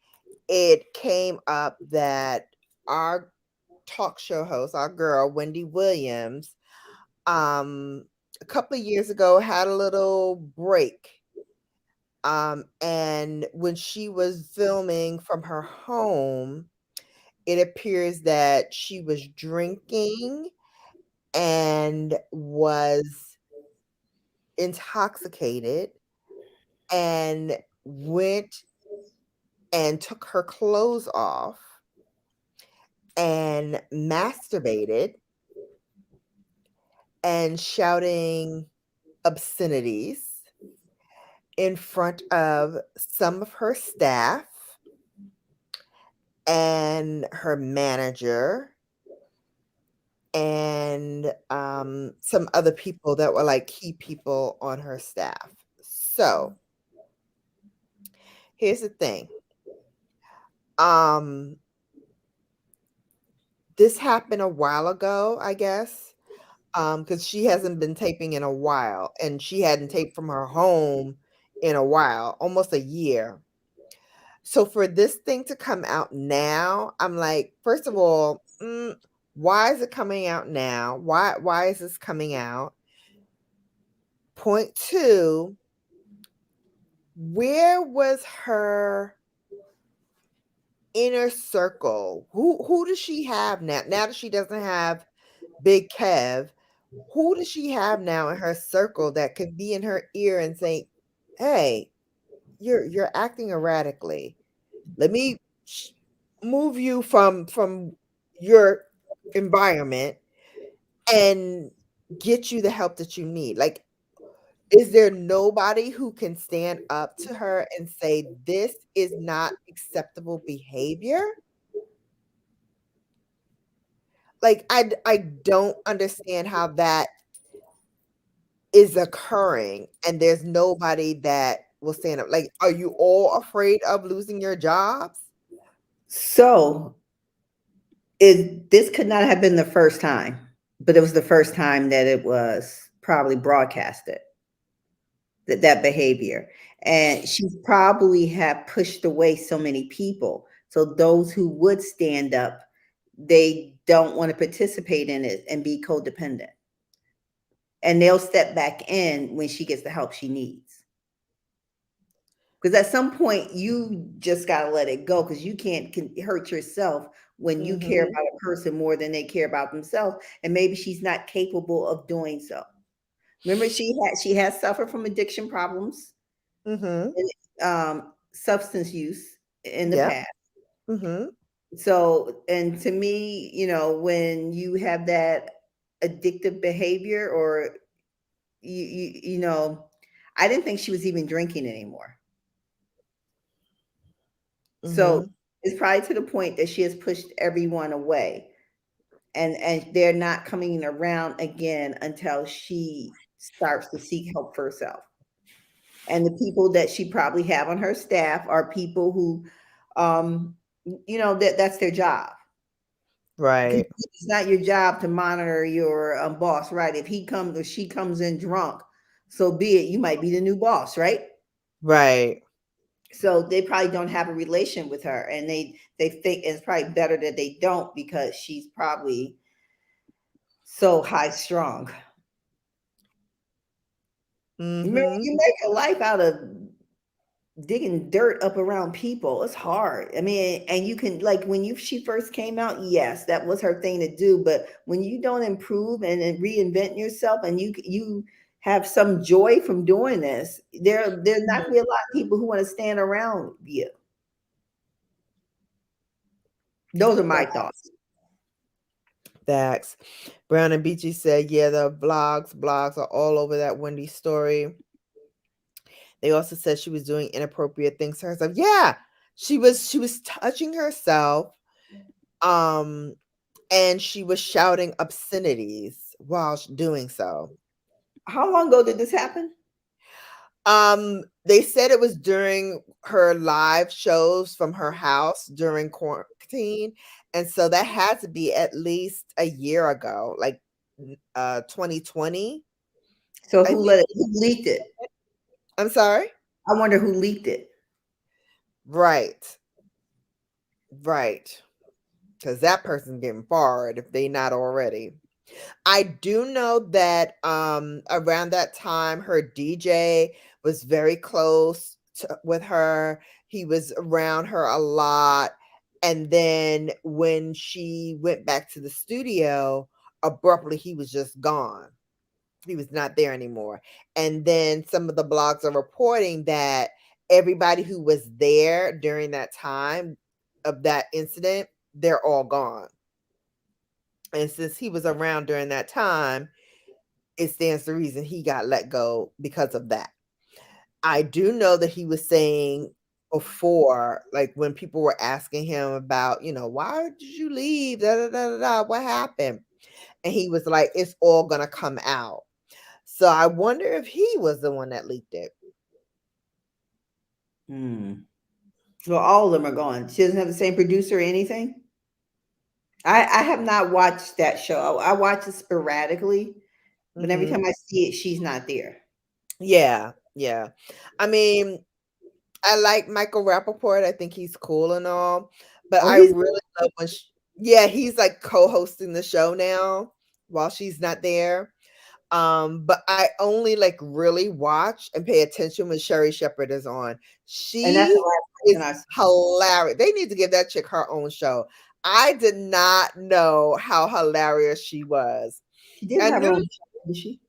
it came up that our talk show host, our girl Wendy Williams, a couple of years ago had a little break. And when she was filming from her home, it appears that she was drinking and was intoxicated and went and took her clothes off and masturbated and shouting obscenities in front of some of her staff and her manager and some other people that were like key people on her staff. So here's the thing. Um, this happened a while ago, I guess, because she hasn't been taping in a while, and she hadn't taped from her home in a while, almost a year. So for this thing to come out now, I'm like, first of all, why is it coming out now? Why is this coming out? Point two, where was her inner circle? Who does she have now? Now that she doesn't have Big Kev, who does she have now in her circle that could be in her ear and say, "Hey, you're acting erratically. Let me move you from your environment and get you the help that you need." Like, is there nobody who can stand up to her and say, "This is not acceptable behavior"? Like, I don't understand how that is occurring and there's nobody that will stand up. Like, are you all afraid of losing your jobs? So this could not have been the first time, but it was the first time that it was probably broadcasted, that behavior. And she probably have pushed away so many people. So those who would stand up, they don't want to participate in it and be codependent. And they'll step back in when she gets the help she needs. Because at some point you just got to let it go, because you can't hurt yourself when you care Mhm. about a person more than they care about themselves, and maybe she's not capable of doing so. Remember, she has suffered from addiction problems Mhm. and substance use in the Yep. past. Mhm. So, and to me, when you have that addictive behavior, or I didn't think she was even drinking anymore. So Mhm. it's probably to the point that she has pushed everyone away, and they're not coming around again until she starts to seek help for herself. And the people that she probably have on her staff are people who, um, that's their job. Because Right. it's not your job to monitor your boss, right? If he comes or she comes in drunk, so be it. You might be the new boss, right? Right. So they probably don't have a relation with her, and they think it's probably better that they don't, because she's probably so high strung. Remember, Mhm. you make a life out of digging dirt up around people. It's hard. I mean, and you can, like, when she first came out, yes, that was her thing to do. But when you don't improve and reinvent yourself, and you have some joy from doing this, there's not gonna be a lot of people who want to stand around you. Those are my thoughts. Facts. Brown and Beachy said, yeah, the blogs are all over that Wendy story. They also said she was doing inappropriate things to herself. Yeah, she was touching herself, um, and she was shouting obscenities while doing so. How long ago did this happen? They said it was during her live shows from her house during quarantine, and so that had to be at least a year ago, like 2020. So I think. who leaked it? I'm sorry? I wonder who leaked it. Right. Right. Because that person's getting fired if they not already. I do know that around that time her DJ was very with her. He was around her a lot. And then when she went back to the studio, abruptly he was just gone. He was not there anymore. And then some of the blogs are reporting that everybody who was there during that time of that incident, they're all gone. And since he was around during that time, it stands to reason he got let go because of that. I do know that he was saying before, like when people were asking him about, why did you leave? Da, da, da, da, da, what happened? And he was like, it's all going to come out. So I wonder if he was the one that leaked it. So all of them are gone. She doesn't have the same producer or anything. I have not watched that show. I watch it sporadically, but every time I see it, she's not there. Yeah, yeah. I mean, I like Michael Rappaport. I think he's cool and all, but Oh, I he's really love when yeah, he's like co-hosting the show now while she's not there. But I only like really watch and pay attention when Sherry Shepherd is on. and that's the She last is person I saw. hilarious. They need to give that chick her own show. I did not know how hilarious she was. She did I have her knew own show, didn't she?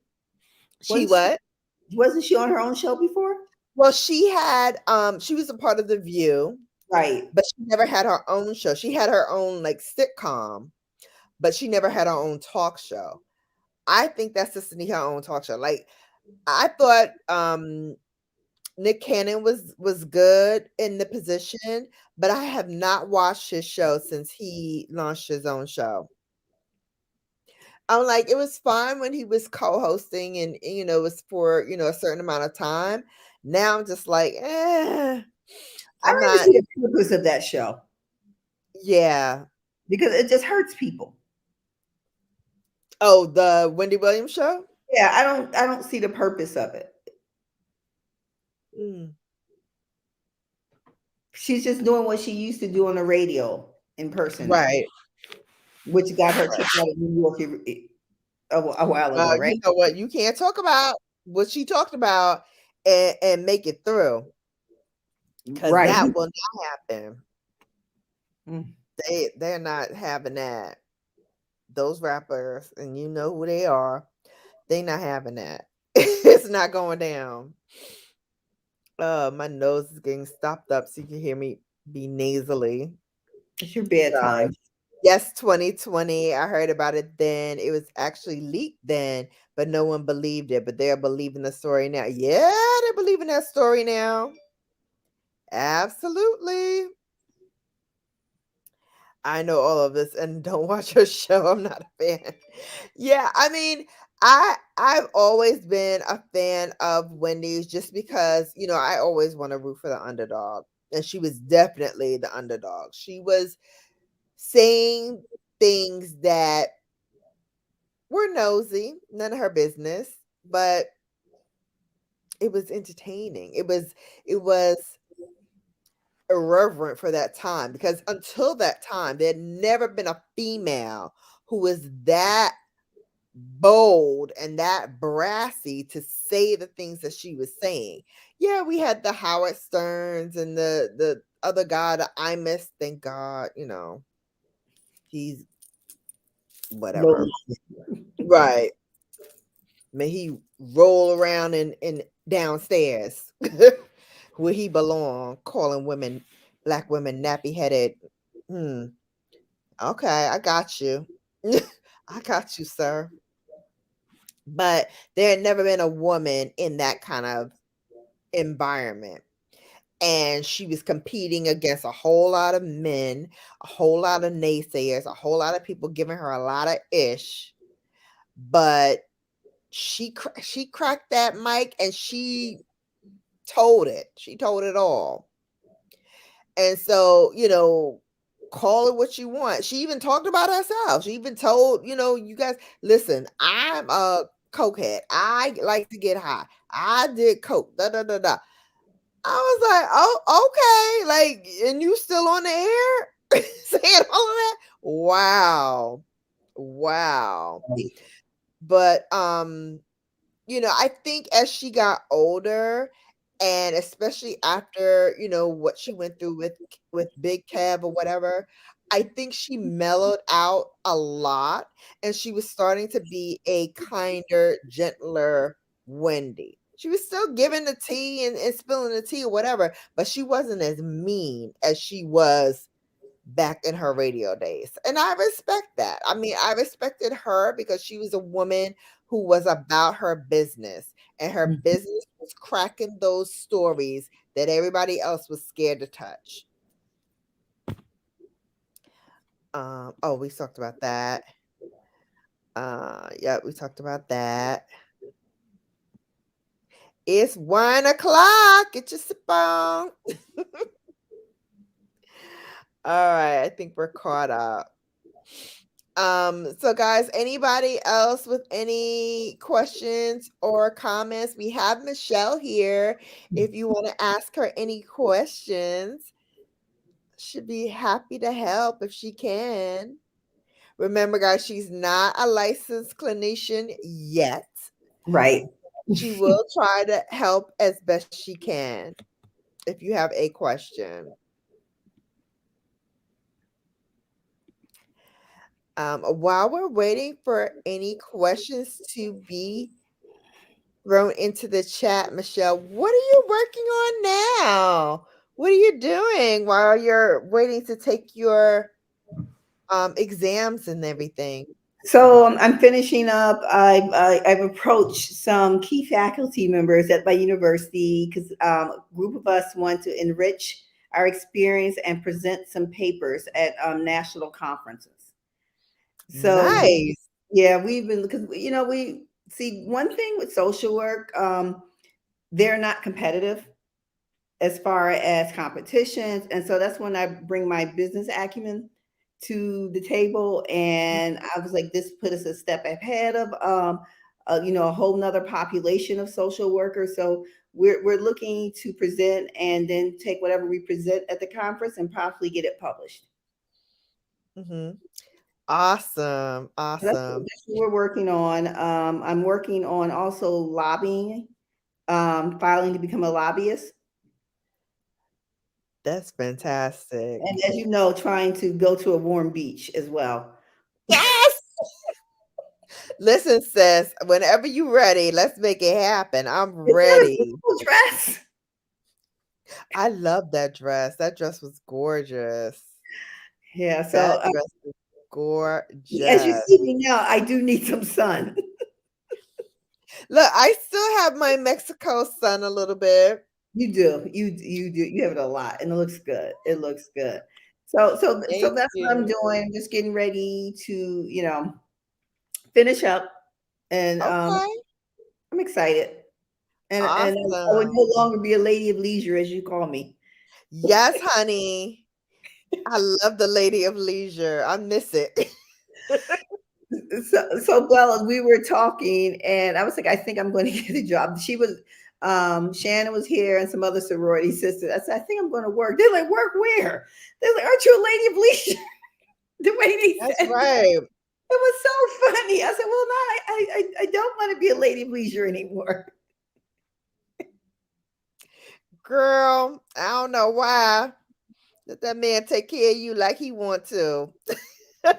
she what? Wasn't she on her own show before? Well, she was a part of The View, Right. but she never had her own show. She had her own like sitcom, but she never had her own talk show. I think that's just to need her own talk show. Like I thought Nick Cannon was good in the position, but I have not watched his show since he launched his own show. I'm like, it was fine when he was co-hosting and it was for, a certain amount of time. Now I'm just like, I I'm don't even not, see the purpose of that show yeah. because it just hurts people. Oh, the Wendy Williams show? Yeah, I don't see the purpose of it. Mm, She's just doing what she used to do on the radio in person now, right. which got her kicked out of New York a while ago, right? You know what? You can't talk about what she talked about and make it through because Right. that will not happen. Mm. They're not having that. Those rappers, and you know who they are, they not having that. It's not going down. My nose is getting stopped up so you can hear me be nasally. It's your Sorry. bedtime. Yes, 2020. I heard about it then. It was actually leaked then, but no one believed it. But they're believing the story now. Yeah, they're believing that story now. Absolutely. I know all of this and don't watch her show. I'm not a fan. Yeah, I mean, I've always been a fan of Wendy's just because, I always want to root for the underdog. And she was definitely the underdog. She was saying things that were nosy, none of her business, but it was entertaining. It was irreverent for that time because until that time there had never been a female who was that bold and that brassy to say the things that she was saying. Yeah, we had the Howard Sterns and the other guy that I miss, thank God, he's No. whatever. Right. May he roll around in downstairs where he belong, calling black women nappy headed. Okay, I got you. I got you, sir. But there had never been a woman in that kind of environment. And she was competing against a whole lot of men, a whole lot of naysayers, a whole lot of people giving her a lot of ish. But she cracked that mic and she told it. She told it all. And so, call it what you want. She even talked about herself. She even told, you guys, listen, I'm a cokehead. I like to get high. I did coke. Da da da da. I was like, oh, okay. Like, and you still on the air saying all of that? Wow. Wow. But I think as she got older, and especially after, what she went through with Big Kev or whatever, I think she mellowed out a lot, and she was starting to be a kinder, gentler Wendy. She was still giving the tea and spilling the tea or whatever, but she wasn't as mean as she was back in her radio days. And I respect that. I mean, I respected her because she was a woman who was about her business, and her business was cracking those stories that everybody else was scared to touch. Oh, we talked about that. Yeah, we talked about that. It's 1:00. Get your sip on. All right, I think we're caught up. So guys, anybody else with any questions or comments? We have Michelle here. If you want to ask her any questions, she'd be happy to help if she can. Remember, guys, she's not a licensed clinician yet. Right. She will try to help as best she can if you have a question. While we're waiting for any questions to be thrown into the chat, Michelle, what are you working on now? What are you doing while you're waiting to take your exams and everything? So I'm finishing up. I've approached some key faculty members at my university because a group of us want to enrich our experience and present some papers at national conferences. So Nice. yeah, we've been because we see one thing with social work. They're not competitive as far as competitions. And so that's when I bring my business acumen to the table. And I was like, this put us a step ahead of, a whole nother population of social workers. So we're looking to present and then take whatever we present at the conference and possibly get it published. Mm-hmm. Awesome. Awesome. That's what we're working on. I'm working on also lobbying, filing to become a lobbyist. That's fantastic. And as you know, trying to go to a warm beach as well. Yes. Listen, sis, whenever you're ready, let's make it happen. I'm Is that a ready. beautiful dress? I love that dress. That dress was gorgeous. Yeah, so That dress is as you gorgeous. see me now, I do need some sun. Look, I still have my Mexico sun a little bit. You do, you have it a lot, and it looks good. It looks good. So Thank that's what I'm you. doing. I'm just getting ready to finish up, and Okay. I'm excited. And I would no Awesome. longer be a lady of leisure, as you call me. Yes, honey. I love the Lady of Leisure. I miss it. So Bella, we were talking, and I was like, I think I'm going to get a job. She was, Shannon was here, and some other sorority sisters. I said, I think I'm going to work. They're like, work where? They're like, aren't you a lady of leisure? The way they That's said it, right. it was so funny. I said, well, no, I don't want to be a lady of leisure anymore. Girl, I don't know why. Let that man take care of you like he want to. I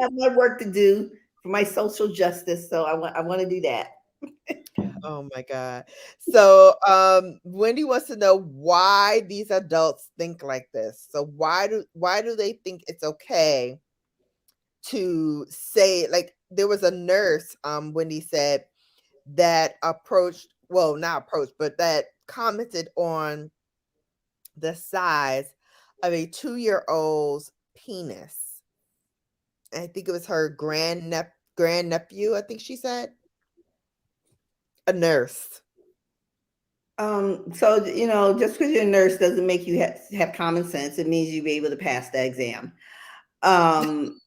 have my work to do for my social justice, so I want to do that. Oh my God. So Wendy wants to know why these adults think like this. So why do they think it's okay to say, like, there was a nurse, Wendy said, that not approached, but that commented on the size of a 2-year-old's penis. I think it was her grandnephew, I think she said. A nurse. So just because you're a nurse doesn't make you have common sense. It means you'll be able to pass the exam. Um,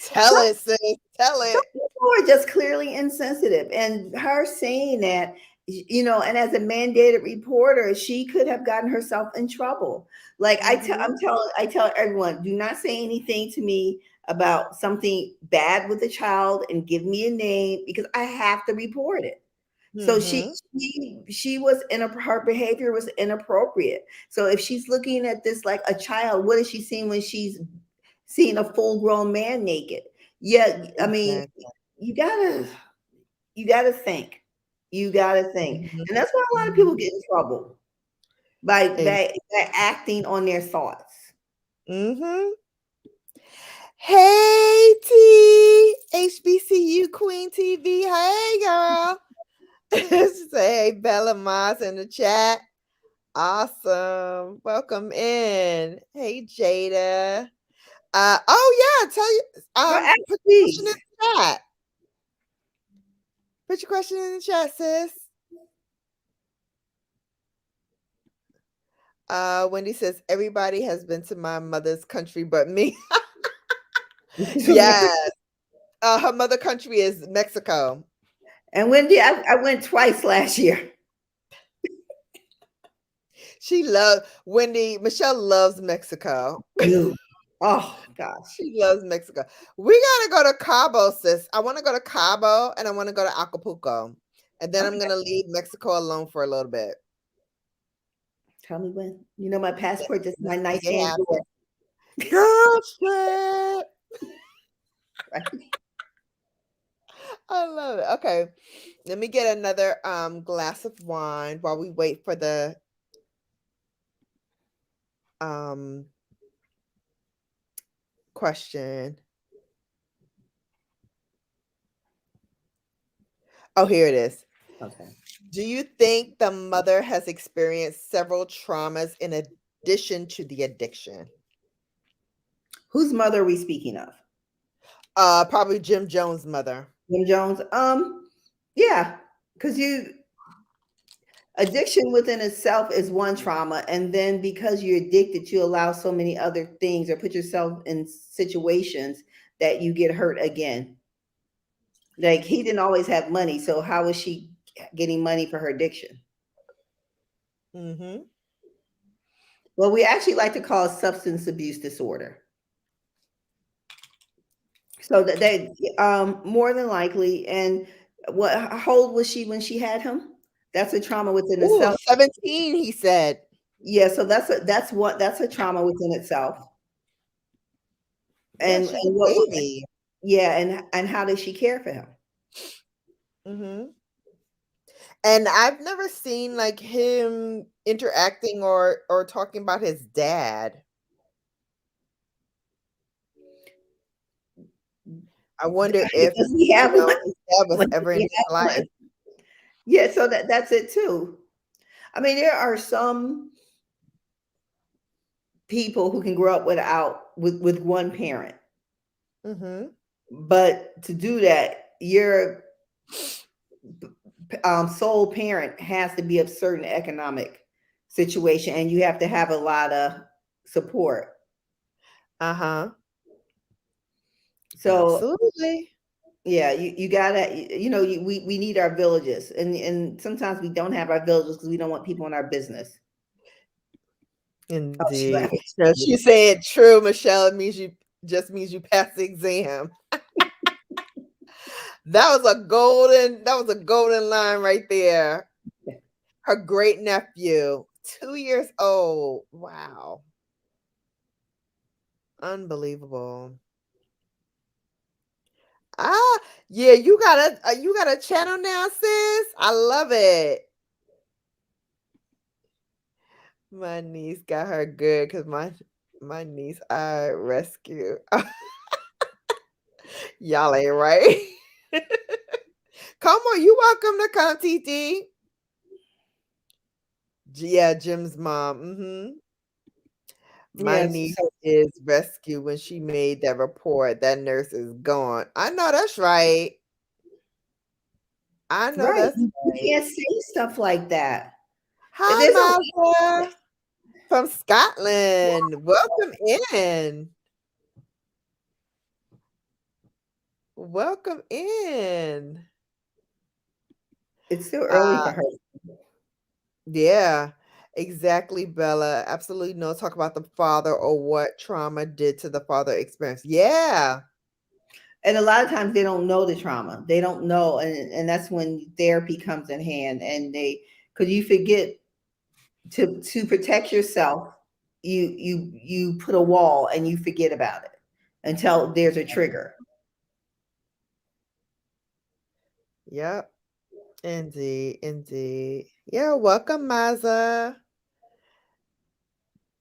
Tell some it, sis. Tell some it. people are just clearly insensitive, and her saying that and as a mandated reporter, she could have gotten herself in trouble. Like Mhm. I tell everyone, do not say anything to me about something bad with a child and give me a name because I have to report it. So Mhm. she was in her behavior was inappropriate. So if she's looking at this like a child, what is she seeing when she's seeing a full grown man naked? Yeah, I mean, Exactly. you gotta you gotta think. You gotta think. Mhm. And that's why a lot of people Mhm. get in trouble by Ex acting on their thoughts. Mhm. Hey, T, HBCU Queen TV. Hey, girl. Say, hey, Bella Moss in the chat. Awesome. Welcome in. Hey, Jada. Oh yeah, tell you Well, put your question in please. the chat. Put your question in the chat, sis. Wendy says everybody has been to my mother's country but me. Yes. Her mother country is Mexico. And Wendy, I went twice last year. She loves Wendy. Michelle loves Mexico. Dude. Oh gosh. She loves Mexico. We gotta go to Cabo, sis. I want to go to Cabo and I want to go to Acapulco. And then I'm Okay. gonna leave Mexico alone for a little bit. Tell me when. My passport is my Let's make it nightstand happen. door. Girl trip. Right? I love it. Okay. Let me get another glass of wine while we wait for the um question. Oh, here it is. Okay. Do you think the mother has experienced several traumas in addition to the addiction? Whose mother are we speaking of? Probably Jim Jones' mother. Jim Jones. Yeah, because addiction within itself is one trauma, and then because you're addicted, you allow so many other things or put yourself in situations that you get hurt again. Like he didn't always have money, so how was she getting money for her addiction? Mm-hmm. Well, we actually like to call it substance abuse disorder. So that they more than likely, and what how old was she when she had him? That's a trauma within Ooh, itself. 17, he said. Yeah, so that's a trauma within itself. Yeah, And she's a what baby. yeah, and how did she care for him? Mm-hmm. And I've never seen like him interacting or talking about his dad. I wonder if, Does he have one? his dad was Does ever in he his have life. one? Yeah, so that's it too. I mean, there are some people who can grow up with one parent, Mhm. but to do that, your sole parent has to be of certain economic situation, and you have to have a lot of support. Uh-huh. So Absolutely. yeah, you gotta, we need our villages, and sometimes we don't have our villages because we don't want people in our business. Oh, she Indeed. left. So she said true, Michelle. It means you just means you passed the exam. That was a golden line right there. Her great nephew, 2 years old. Wow. Unbelievable. Ah, yeah, you got a channel now, sis. I love it. My niece got her good because my niece I rescue. Y'all ain't right. Come on, you welcome to come, TT. Yeah, Jim's mom. My Yes, niece so is rescued when she made that report. That nurse is gone. I know that's right. I know right. that's You right. can't say stuff like that. Hi, There's a Mazda from Scotland. Welcome in. Welcome in. It's still early Uh, for her. yeah, exactly, Bella. Absolutely no talk about the father or what trauma did to the father experience. Yeah. And a lot of times they don't know the trauma. They don't know, and that's when therapy comes in hand. And because you forget to protect yourself, you put a wall and you forget about it until there's a trigger. Yep. Indeed. Indeed. Yeah. Welcome, Maza.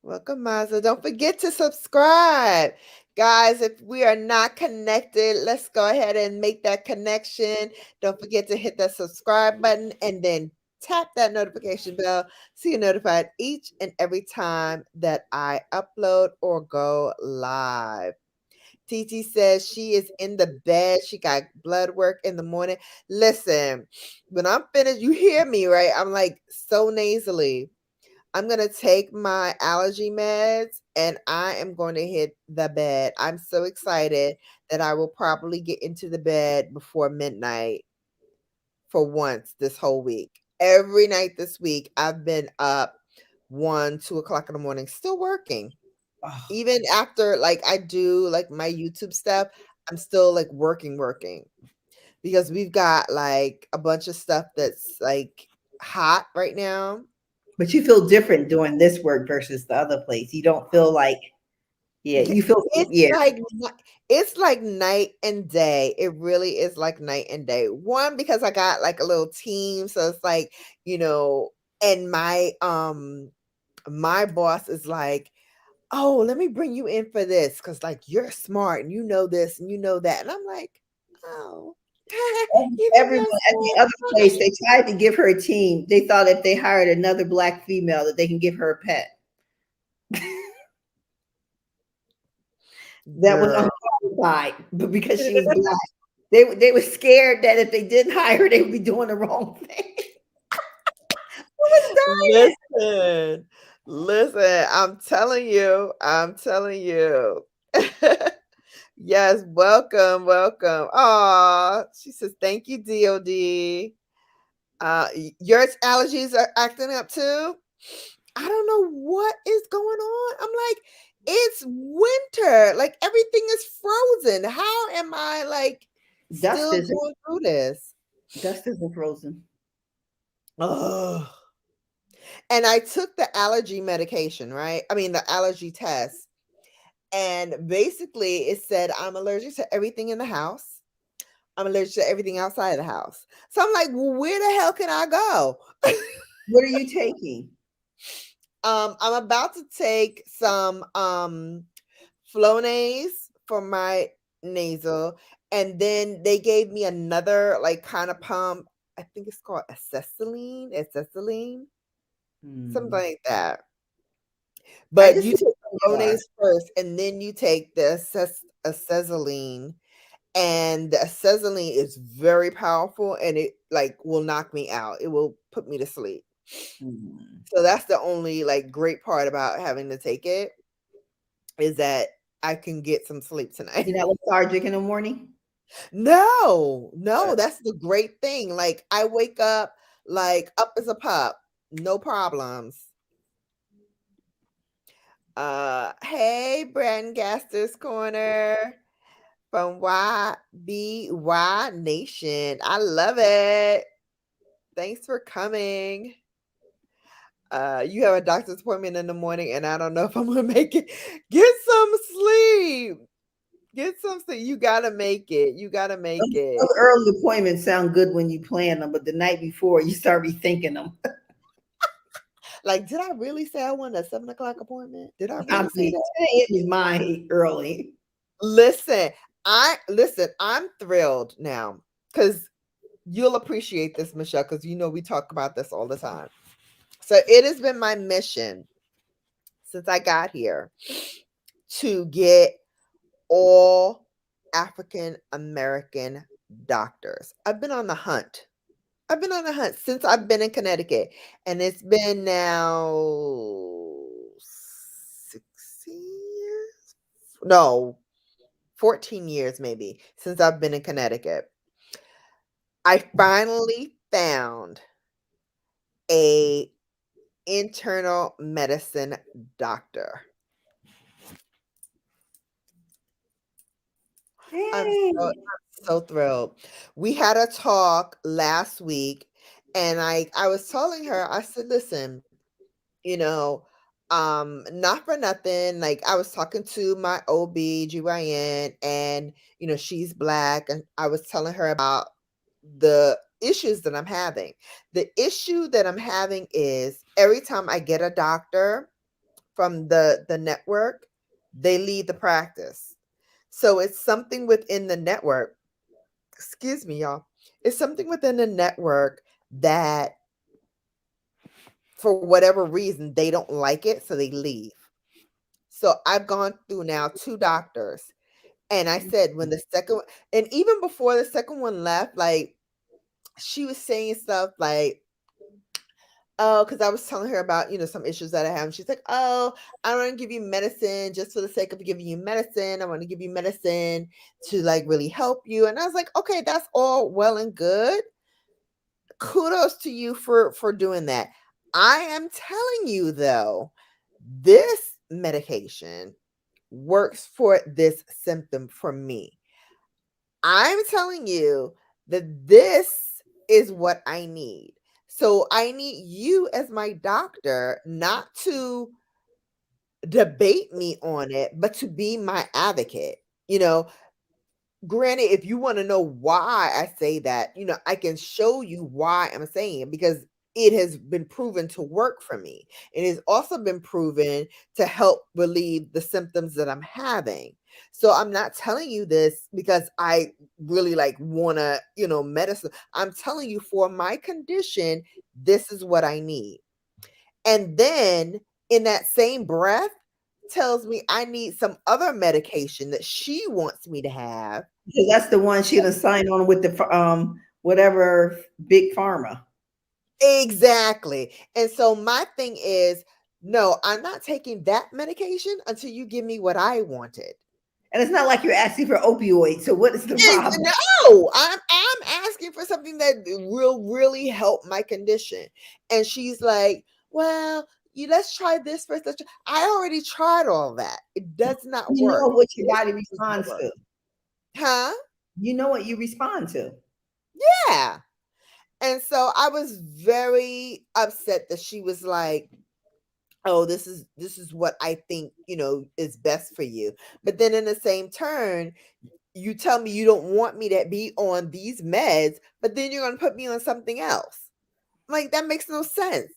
Welcome, Maza. Don't forget to subscribe. Guys, if we are not connected, let's go ahead and make that connection. Don't forget to hit that subscribe button and then tap that notification bell so you're notified each and every time that I upload or go live. TT says she is in the bed. She got blood work in the morning. Listen, when I'm finished, you hear me, right? I'm like so nasally. I'm going to take my allergy meds and I am going to hit the bed. I'm so excited that I will probably get into the bed before midnight for once this whole week. Every night this week, I've been up 1, 2 o'clock in the morning, still working. Oh, Even after like I do like my YouTube stuff, I'm still like working because we've got like a bunch of stuff that's like hot right now. but you feel different doing this work versus the other place. You don't feel like, yeah, Yeah, you feel, it's yeah. like it's like night and day. It really is like night and day. One, because I got like a little team, so it's like, and my boss is like, "Oh, let me bring you in for this cuz like you're smart and you know this and you know that." And I'm like, "Oh." Even Everyone though at the other place, they tried to give her a team. They thought if they hired another black female that they can give her a pet. That was on girl. her side, but because she was black, they were scared that if they didn't hire her, they would be doing the wrong thing. Who was dying? Listen. Listen, I'm telling you. I'm telling you. Yes, welcome, welcome. Aw, she says, thank you, DOD. Your allergies are acting up too. I don't know what is going on. I'm like, it's winter. Like everything is frozen. How am I like Dust still isn't going through this? dust isn't frozen. Oh. And I took the allergy medication, right? I mean, the allergy test. And basically, it said I'm allergic to everything in the house. I'm allergic to everything outside of the house. So I'm like, well, where the hell can I go? What are you taking? I'm about to take some Flonase for my nasal, and then they gave me another like kind of pump. I think it's called acetylene, something Hmm. like that. I But just you think take the they are. Flonase first, and then you take the acetylene, and the acetylene is very powerful, and it like will knock me out. It will put me to sleep. Hmm. So that's the only like great part about having to take it is that I can get some sleep tonight. You're not lethargic in the morning? No, no, Good. that's the great thing. Like I wake up like up as a pup, no problems. Hey, Brandon Gaster's Corner from YBY Nation. I love it. Thanks for coming. You have a doctor's appointment in the morning, and I don't know if I'm gonna make it. Get some sleep. Get some sleep. You gotta make it. You gotta make it. Those early appointments sound good when you plan them, but the night before you start rethinking them. Like, did I really say I wanted a 7 o'clock appointment? Did I I really say mean, that? 10 a.m. is mine early. Listen, I'm thrilled now because you'll appreciate this, Michelle, because we talk about this all the time. So it has been my mission since I got here to get all African American doctors. I've been on the hunt. I've been on a hunt since I've been in Connecticut, and it's been now 16 years? No, 14 years maybe since I've been in Connecticut. I finally found a internal medicine doctor. I'm Hey. so thrilled. We had a talk last week, and I was telling her, I said, listen, you know, not for nothing. Like I was talking to my OB/GYN, and she's black, and I was telling her about the issues that I'm having. The issue that I'm having is every time I get a doctor from the network, they leave the practice. So it's something within the network. Excuse me, y'all. It's something within the network that for whatever reason they don't like it, so they leave. So I've gone through now 2 doctors, and I said when the second one, and even before the second one left, like, she was saying stuff like, "Oh," because I was telling her about, some issues that I have, and she's like, "Oh, I don't wanna give you medicine just for the sake of giving you medicine. I wanna give you medicine to, like, really help you," and I was like, "Okay, that's all well and good. Kudos to you for doing that." I am telling you, though, this medication works for this symptom for me. I'm telling you that this is what I need. So I need you as my doctor not to debate me on it, but to be my advocate. You know, Granted, if you want to know why I say that, I can show you why I'm saying it because it has been proven to work for me. It has also been proven to help relieve the symptoms that I'm having. So I'm not telling you this because I really like want to, medicine. I'm telling you for my condition, this is what I need. And then in that same breath, tells me I need some other medication that she wants me to have. Because that's the one she done signed on with the whatever big pharma. Exactly. And so my thing is, no, I'm not taking that medication until you give me what I wanted. And it's not like you're asking for opioids. So what is the problem? No, I'm asking for something that will really help my condition. And she's like, well, you let's try this first. I already tried all that. It does not You know work. what your It body does not responds work. to. Huh? You know what you respond to. Yeah. And so I was very upset that she was like, "Oh, this is what I think, is best for you." But then in the same turn, you tell me you don't want me to be on these meds, but then you're going to put me on something else. Like that makes no sense.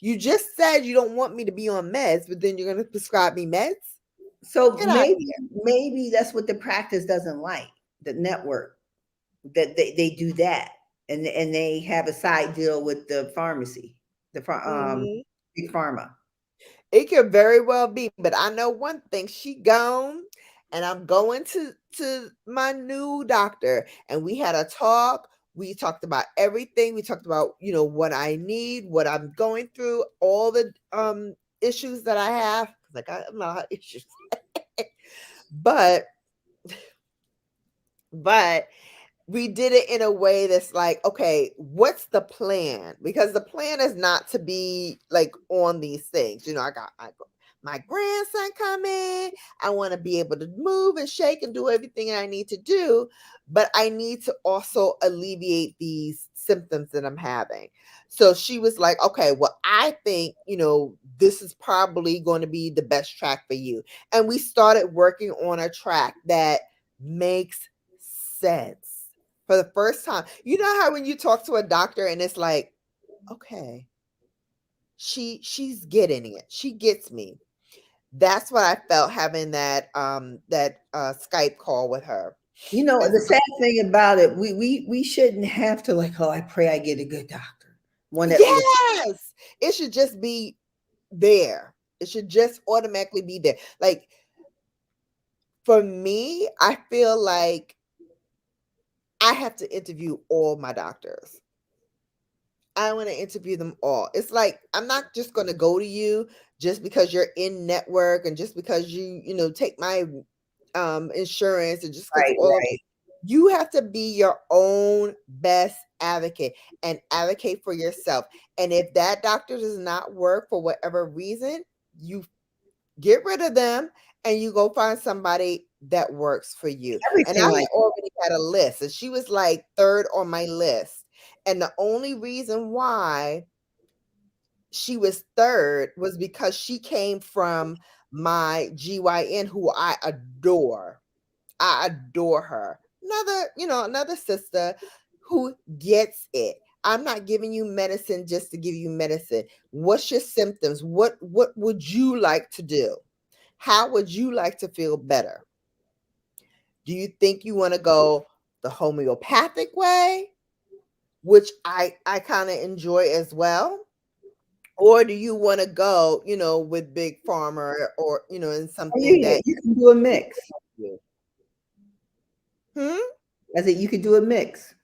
You just said you don't want me to be on meds, but then you're going to prescribe me meds? So Get out of maybe that's what the practice doesn't like, the network, that they do that. And they have a side deal with the pharmacy, here. big pharma. It could very well be, but I know one thing, she gone, and I'm going to my new doctor, and we had a talk. We talked about everything. We talked about, what I need, what I'm going through, all the issues that I have, because I got a lot of issues. But but we did it in a way that's like, okay, what's the plan? Because the plan is not to be like on these things. I got my grandson coming. I want to be able to move and shake and do everything I need to do, but I need to also alleviate these symptoms that I'm having. So she was like, okay, well, I think, this is probably going to be the best track for you. And we started working on a track that makes sense for the first time. You know how when you talk to a doctor and it's like, okay, she's getting it. She gets me. That's what I felt having that Skype call with her. You know, And the sad thing about it, we shouldn't have to like, oh, I pray I get a good doctor. One that will. yes, it should just be there. It should just automatically be there. Like for me, I feel like I have to interview all my doctors. I want to interview them all. It's like I'm not just going to go to you just because you're in network and just because you take my insurance and just because Right, all of right. you have to be your own best advocate and advocate for yourself. And if that doctor does not work for whatever reason, you get rid of them and you go find somebody that works for you. And I Everything had like already had a list, and she was like third on my list. And the only reason why she was third was because she came from my GYN, who I adore. I adore her. Another sister who gets it. I'm not giving you medicine just to give you medicine. What's your symptoms? What would you like to do? How would you like to feel better? Do you think you want to go the homeopathic way, which I kind of enjoy as well? Or do you want to go, with big pharma, or in something that you can do a mix. you hmm? I said you could do a mix.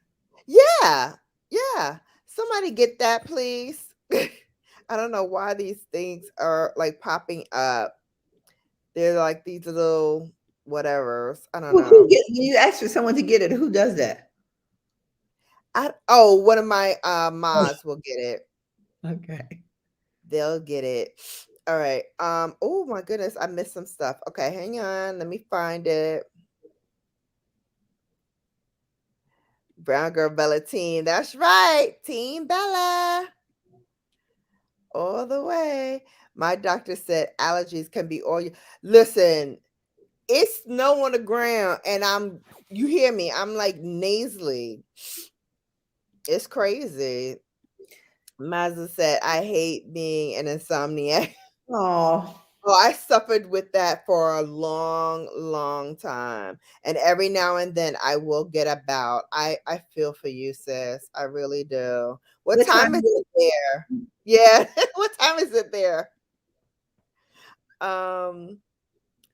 Yeah. Yeah. Somebody get that, please. I don't know why these things are like popping up. They're like these little whatevers. I don't Who know. get you ask for someone to get it? Who does that? One of my mods will get it. Okay. They'll get it. All right. Oh my goodness, I missed some stuff. Okay, hang on. Let me find it. Brown Girl Bella Team. That's right. Team Bella. All the way. My doctor said allergies can be all you. Listen, it's snow on the ground and you hear me, I'm like nasally. It's crazy. Mazda said, I hate being an insomniac. Oh, Oh, I suffered with that for a long, long time. And every now and then I will get about. I feel for you, sis. I really do. What what time time is is it there? Yeah. What time is it there? Um,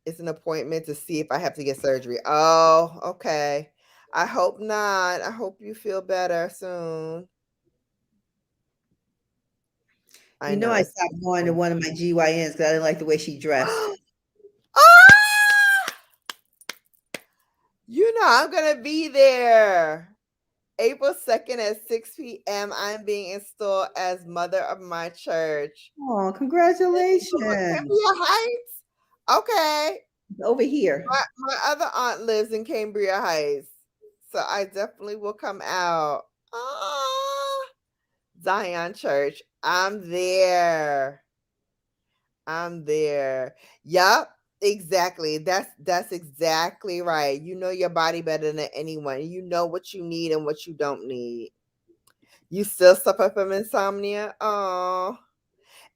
it's an appointment to see if I have to get surgery. Oh, okay. I hope not. I hope you feel better soon. I know I it's stopped going to one of my GYNs because I didn't like the way she dressed. Ah! I'm gonna be there. April 2nd at 6 p.m. I'm being installed as mother of my church. Oh, Cambria congratulations. Heights? Okay. Over here. My other aunt lives in Cambria Heights. So I definitely will come out. Ah, Zion Church. I'm there. I'm there. Yup, exactly. That's exactly right. You know your body better than anyone. You know what you need and what you don't need. You still suffer from insomnia? Oh.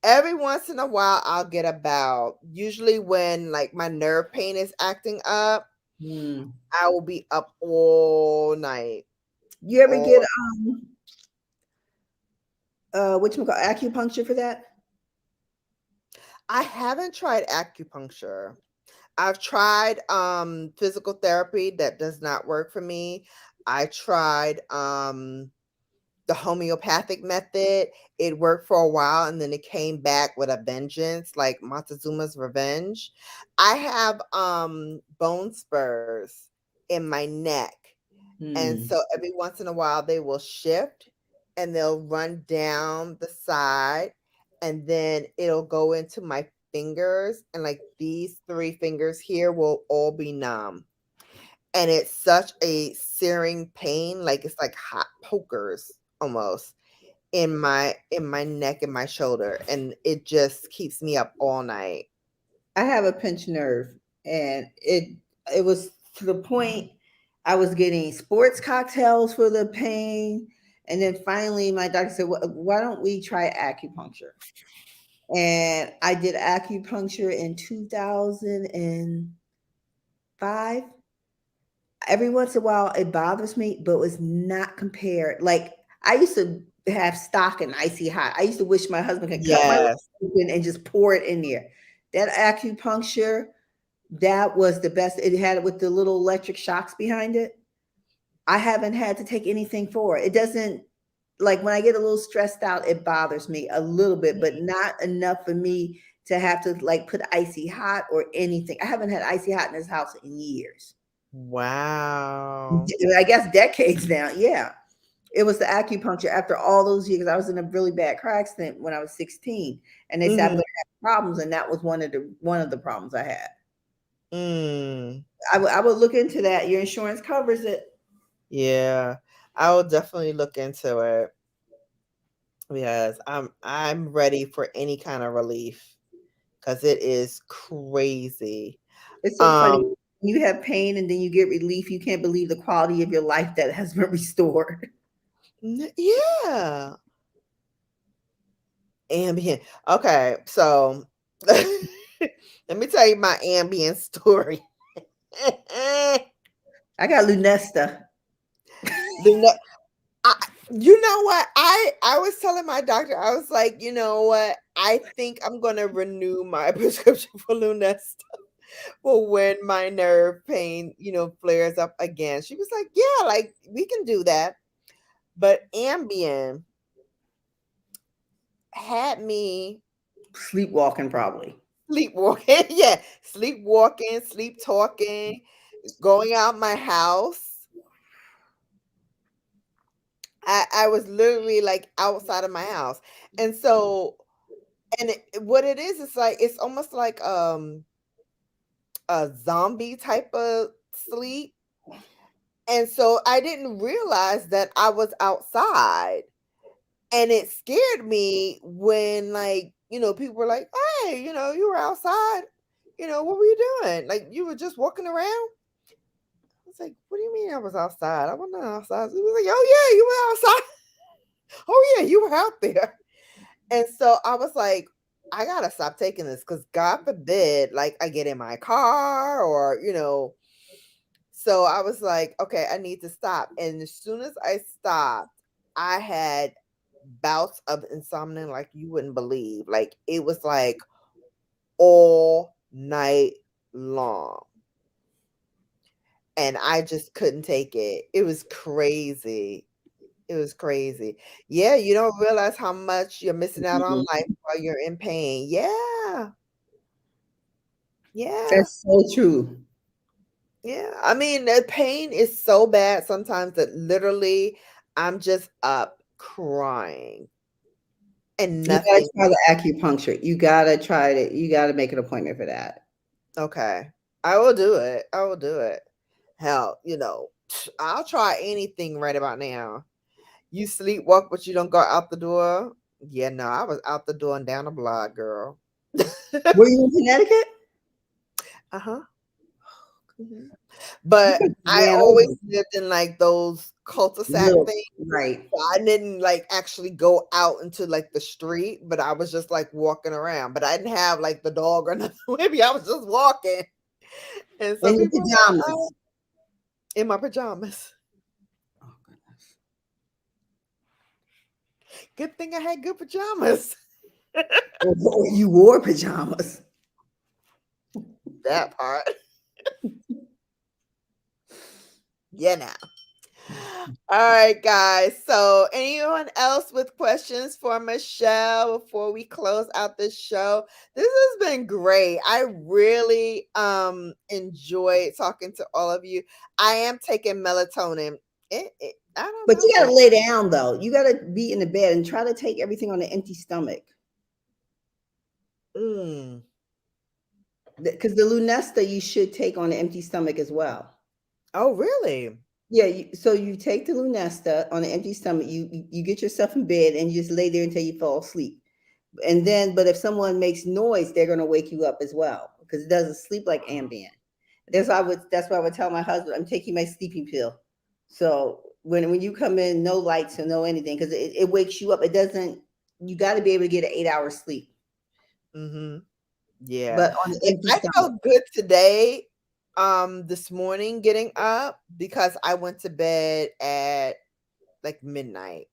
Every once in a while I'll get about. Usually when like my nerve pain is acting up, Hmm. I will be up all night. You ever get All acupuncture for that? I haven't tried acupuncture. I've tried physical therapy. That does not work for me. I tried the homeopathic method. It worked for a while and then it came back with a vengeance, like Montezuma's revenge. I have bone spurs in my neck. And Hmm. so every once in a while they will shift and they'll run down the side and then it'll go into my fingers, and like these three fingers here will all be numb. And it's such a searing pain, like it's like hot pokers almost in my neck and my shoulder, and it just keeps me up all night. I have a pinched nerve, and it was to the point I was getting sports cocktails for the pain, and then finally my doctor said, "Why don't we try acupuncture?" And I did acupuncture in 2005. Every once in a while, it bothers me, but it's not compared. Like I used to have stock in icy hot. I used to wish my husband could cut my leg Yes. open and just pour it in there. That acupuncture, that was the best. It had it with the little electric shocks behind it. I haven't had to take anything for it. It doesn't, like when I get a little stressed out, it bothers me a little bit, but not enough for me to have to like put icy hot or anything. I haven't had icy hot in this house in years. Wow. I guess decades now. Yeah. It was the acupuncture after all those years. I was in a really bad car accident when I was 16, and they said I'm Mhm. going to have problems, and that was one of the problems I had. Mm. I would look into that. Your insurance covers it. Yeah, I will definitely look into it because I'm ready for any kind of relief because it is crazy. It's so funny. Um, When you have pain and then you get relief, you can't believe the quality of your life that has been restored. yeah, Ambien. Okay, so let me tell you my Ambien story. I got Lunesta. Luna, I, you know what? I was telling my doctor, I was like, you know what? I think I'm gonna renew my prescription for Lunesta for when my nerve pain, flares up again. She was like, yeah, like we can do that. But Ambien had me Sleepwalking, probably. sleepwalking. Yeah, sleepwalking, sleep talking, going out my house. I was literally like outside of my house. And so, and what it is, it's like, it's almost like a zombie type of sleep. And so I didn't realize that I was outside. And it scared me when, like, people were like, hey, you were outside. What were you doing? Like, you were just walking around. I was like, what do you mean I was outside? I wasn't outside. He was like, oh, yeah, you were outside. Oh, yeah, you were out there. And so I was like, I got to stop taking this because God forbid, like, I get in my car or, So I was like, okay, I need to stop. And as soon as I stopped, I had bouts of insomnia like you wouldn't believe. Like it was like all night long. And I just couldn't take it. It was crazy. It was crazy. Yeah, you don't realize how much you're missing out on Mhm. life while you're in pain. Yeah. Yeah. That's so true. Yeah. I mean, the pain is so bad sometimes that literally I'm just up crying and You gotta nothing. try the acupuncture. You gotta try it. You gotta make an appointment for that. Okay. I will do it. I will do it. Hell, I'll try anything right about now. You sleepwalk, but you don't go out the door. Yeah, no, I was out the door and down the block, girl. Were you in Connecticut? Uh-huh. Mhm. You But could have I ran always over lived in like those cul-de-sac little, things. right. So I didn't like actually go out into like the street, but I was just like walking around. But I didn't have like the dog or nothing with me. I was just walking. And so In your people were like, oh, pajamas. in my pajamas. Oh, goodness. Good thing I had good pajamas. Or you wore pajamas. That part. Yeah, now. All right, guys. So, anyone else with questions for Michelle before we close out this show? This has been great. I really enjoyed talking to all of you. I am taking melatonin. I don't But you know. gotta lay down though. You gotta be in the bed and try to take everything on an empty stomach. Mm. Because the Lunesta you should take on an empty stomach as well. Oh, really? Yeah, so you take the Lunesta on an empty stomach. You get yourself in bed and you just lay there until you fall asleep. And then, but if someone makes noise, they're gonna wake you up as well because it doesn't sleep like Ambien. That's why I would tell my husband I'm taking my sleeping pill. So when you come in, no lights and no anything because it wakes you up. It doesn't. You got to be able to get an 8 hour sleep, Mm-hmm. Yeah. but on an Like empty I stomach. felt good today, this morning getting up because I went to bed at like midnight.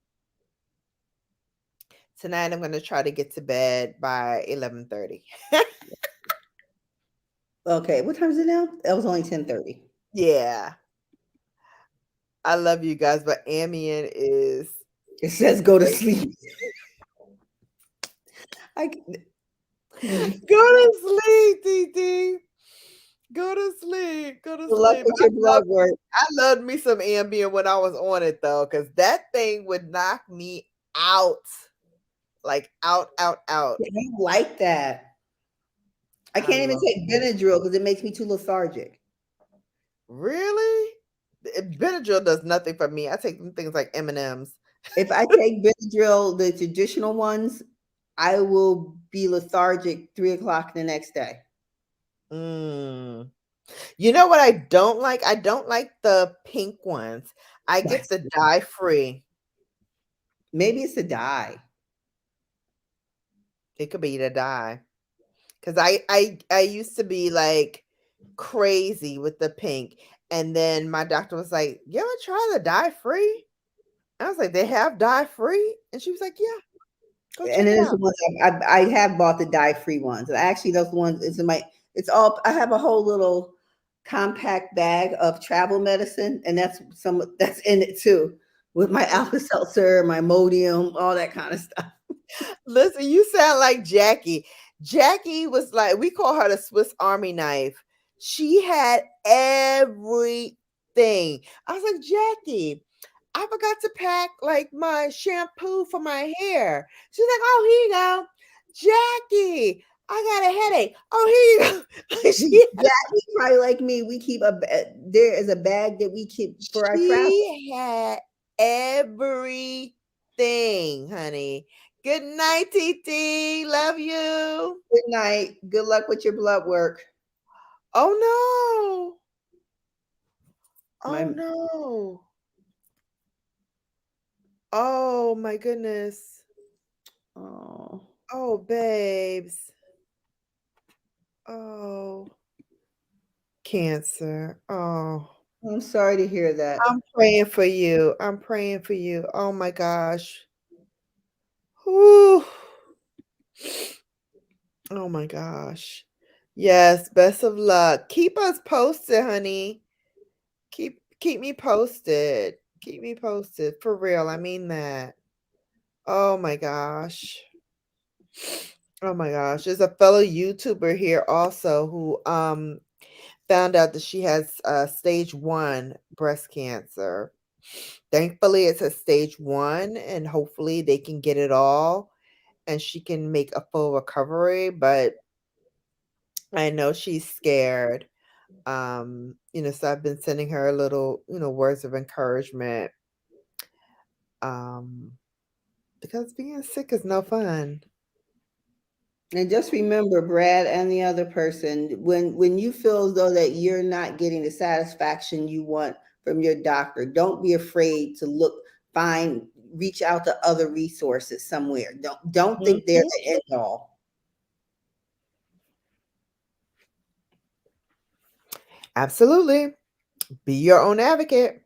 Tonight I'm gonna try to get to bed by 11:30. Okay, what time is it now? That was only 10:30. Yeah. I love you guys, but Ambien is It says go to sleep. I go to sleep, TT. Go to sleep. Go to Good luck sleep. with your blood work. I loved me some Ambien when I was on it though, because that thing would knock me out. Like out, out, out. I don't like that. I I can't even love take Benadryl because it makes me too lethargic. Really? Benadryl does nothing for me. I take them things like M&Ms. If I take Benadryl, the traditional ones, I will be lethargic 3 o'clock the next day. Mm. You know what I don't like? I don't like the pink ones. I get That's the dye free. maybe it's the dye. It could be the dye. Cause I used to be like crazy with the pink. And then my doctor was like, you ever try the dye free? I was like, they have dye free? And she was like, yeah, go And check then it there's the out. ones I have bought the dye free ones. Actually, those ones it's in my it's all I have a whole little compact bag of travel medicine, and that's in it too, with my Alka Seltzer, my Modium, all that kind of stuff. Listen, you sound like Jackie. Jackie was like, we call her the Swiss Army knife. She had everything. I was like, Jackie, I forgot to pack like my shampoo for my hair. She's like, oh, here you go. Jackie, I got a headache. Oh, here you go. Jackie, probably like me, we keep there is a bag that we keep for our travel. She had everything, honey. Good night, TT. Love you. Good night. Good luck with your blood work. Oh no. Oh My no. Oh my goodness. oh, Oh, babes. Oh, cancer. Oh, I'm sorry to hear that. I'm praying for you. I'm praying for you. Oh my gosh. Whew. Oh my gosh. Yes, best of luck. Keep us posted, honey. Keep me posted. Keep me posted. For real. I mean that. Oh my gosh. Oh my gosh. There's a fellow YouTuber here also who found out that she has stage 1 breast cancer. Thankfully it's a stage 1 and hopefully they can get it all and she can make a full recovery, but I know she's scared. So I've been sending her a little, words of encouragement. Um, because being sick is no fun. And just remember, Brad and the other person, when you feel as though that you're not getting the satisfaction you want from your doctor, don't be afraid to reach out to other resources somewhere. Don't think they're Mhm. the end all. Absolutely. Be your own advocate.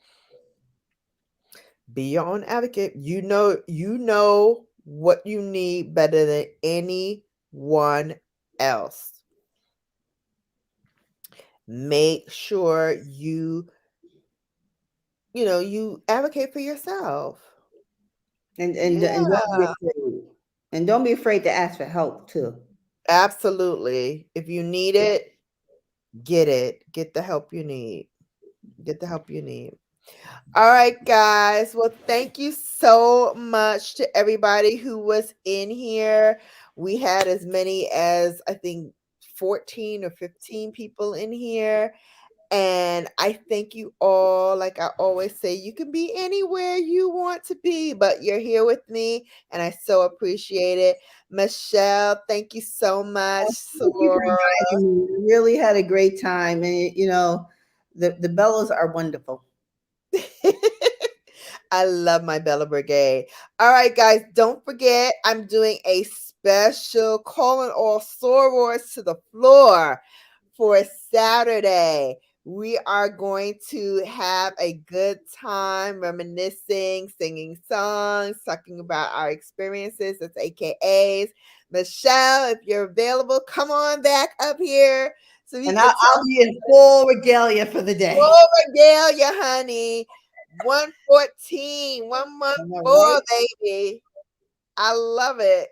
Be your own advocate. You know what you need better than anyone else. Make sure you advocate for yourself. And don't be Yeah. afraid. And don't be afraid to ask for help too. Absolutely. If you need it, get it. Get the help you need. Get the help you need. All right, guys. Well, thank you so much to everybody who was in here. We had as many as I think 14 or 15 people in here. And I thank you all. Like I always say, you can be anywhere you want to be, but you're here with me, and I so appreciate it. Michelle, thank you so much. Thank you for Sorora. inviting me. We really had a great time. And the Bellas are wonderful. I love my Bella Brigade. All right, guys, don't forget, I'm doing a special calling all sorors to the floor for Saturday. We are going to have a good time reminiscing, singing songs, talking about our experiences as AKAs. Michelle, if you're available, come on back up here so we And can I'll be in full regalia for the day. full regalia, honey. 114, I know, right? 114, baby. I love it.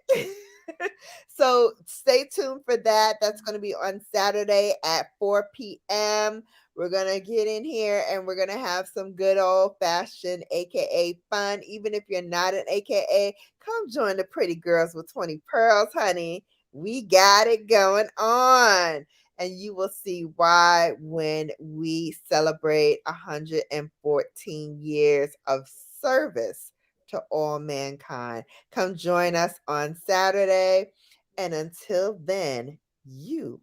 So stay tuned for that. That's going to be on Saturday at 4 p.m. We're going to get in here and we're going to have some good old fashioned AKA fun. Even if you're not an AKA, come join the Pretty Girls with 20 Pearls, honey. We got it going on. And you will see why when we celebrate 114 years of service to all mankind. Come join us on Saturday. And until then, you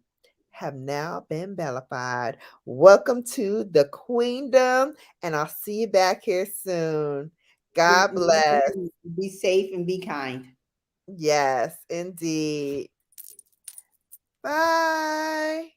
have now been bellified. Welcome to the Queendom, and I'll see you back here soon. God bless. Be safe and be kind. Yes, indeed. Bye.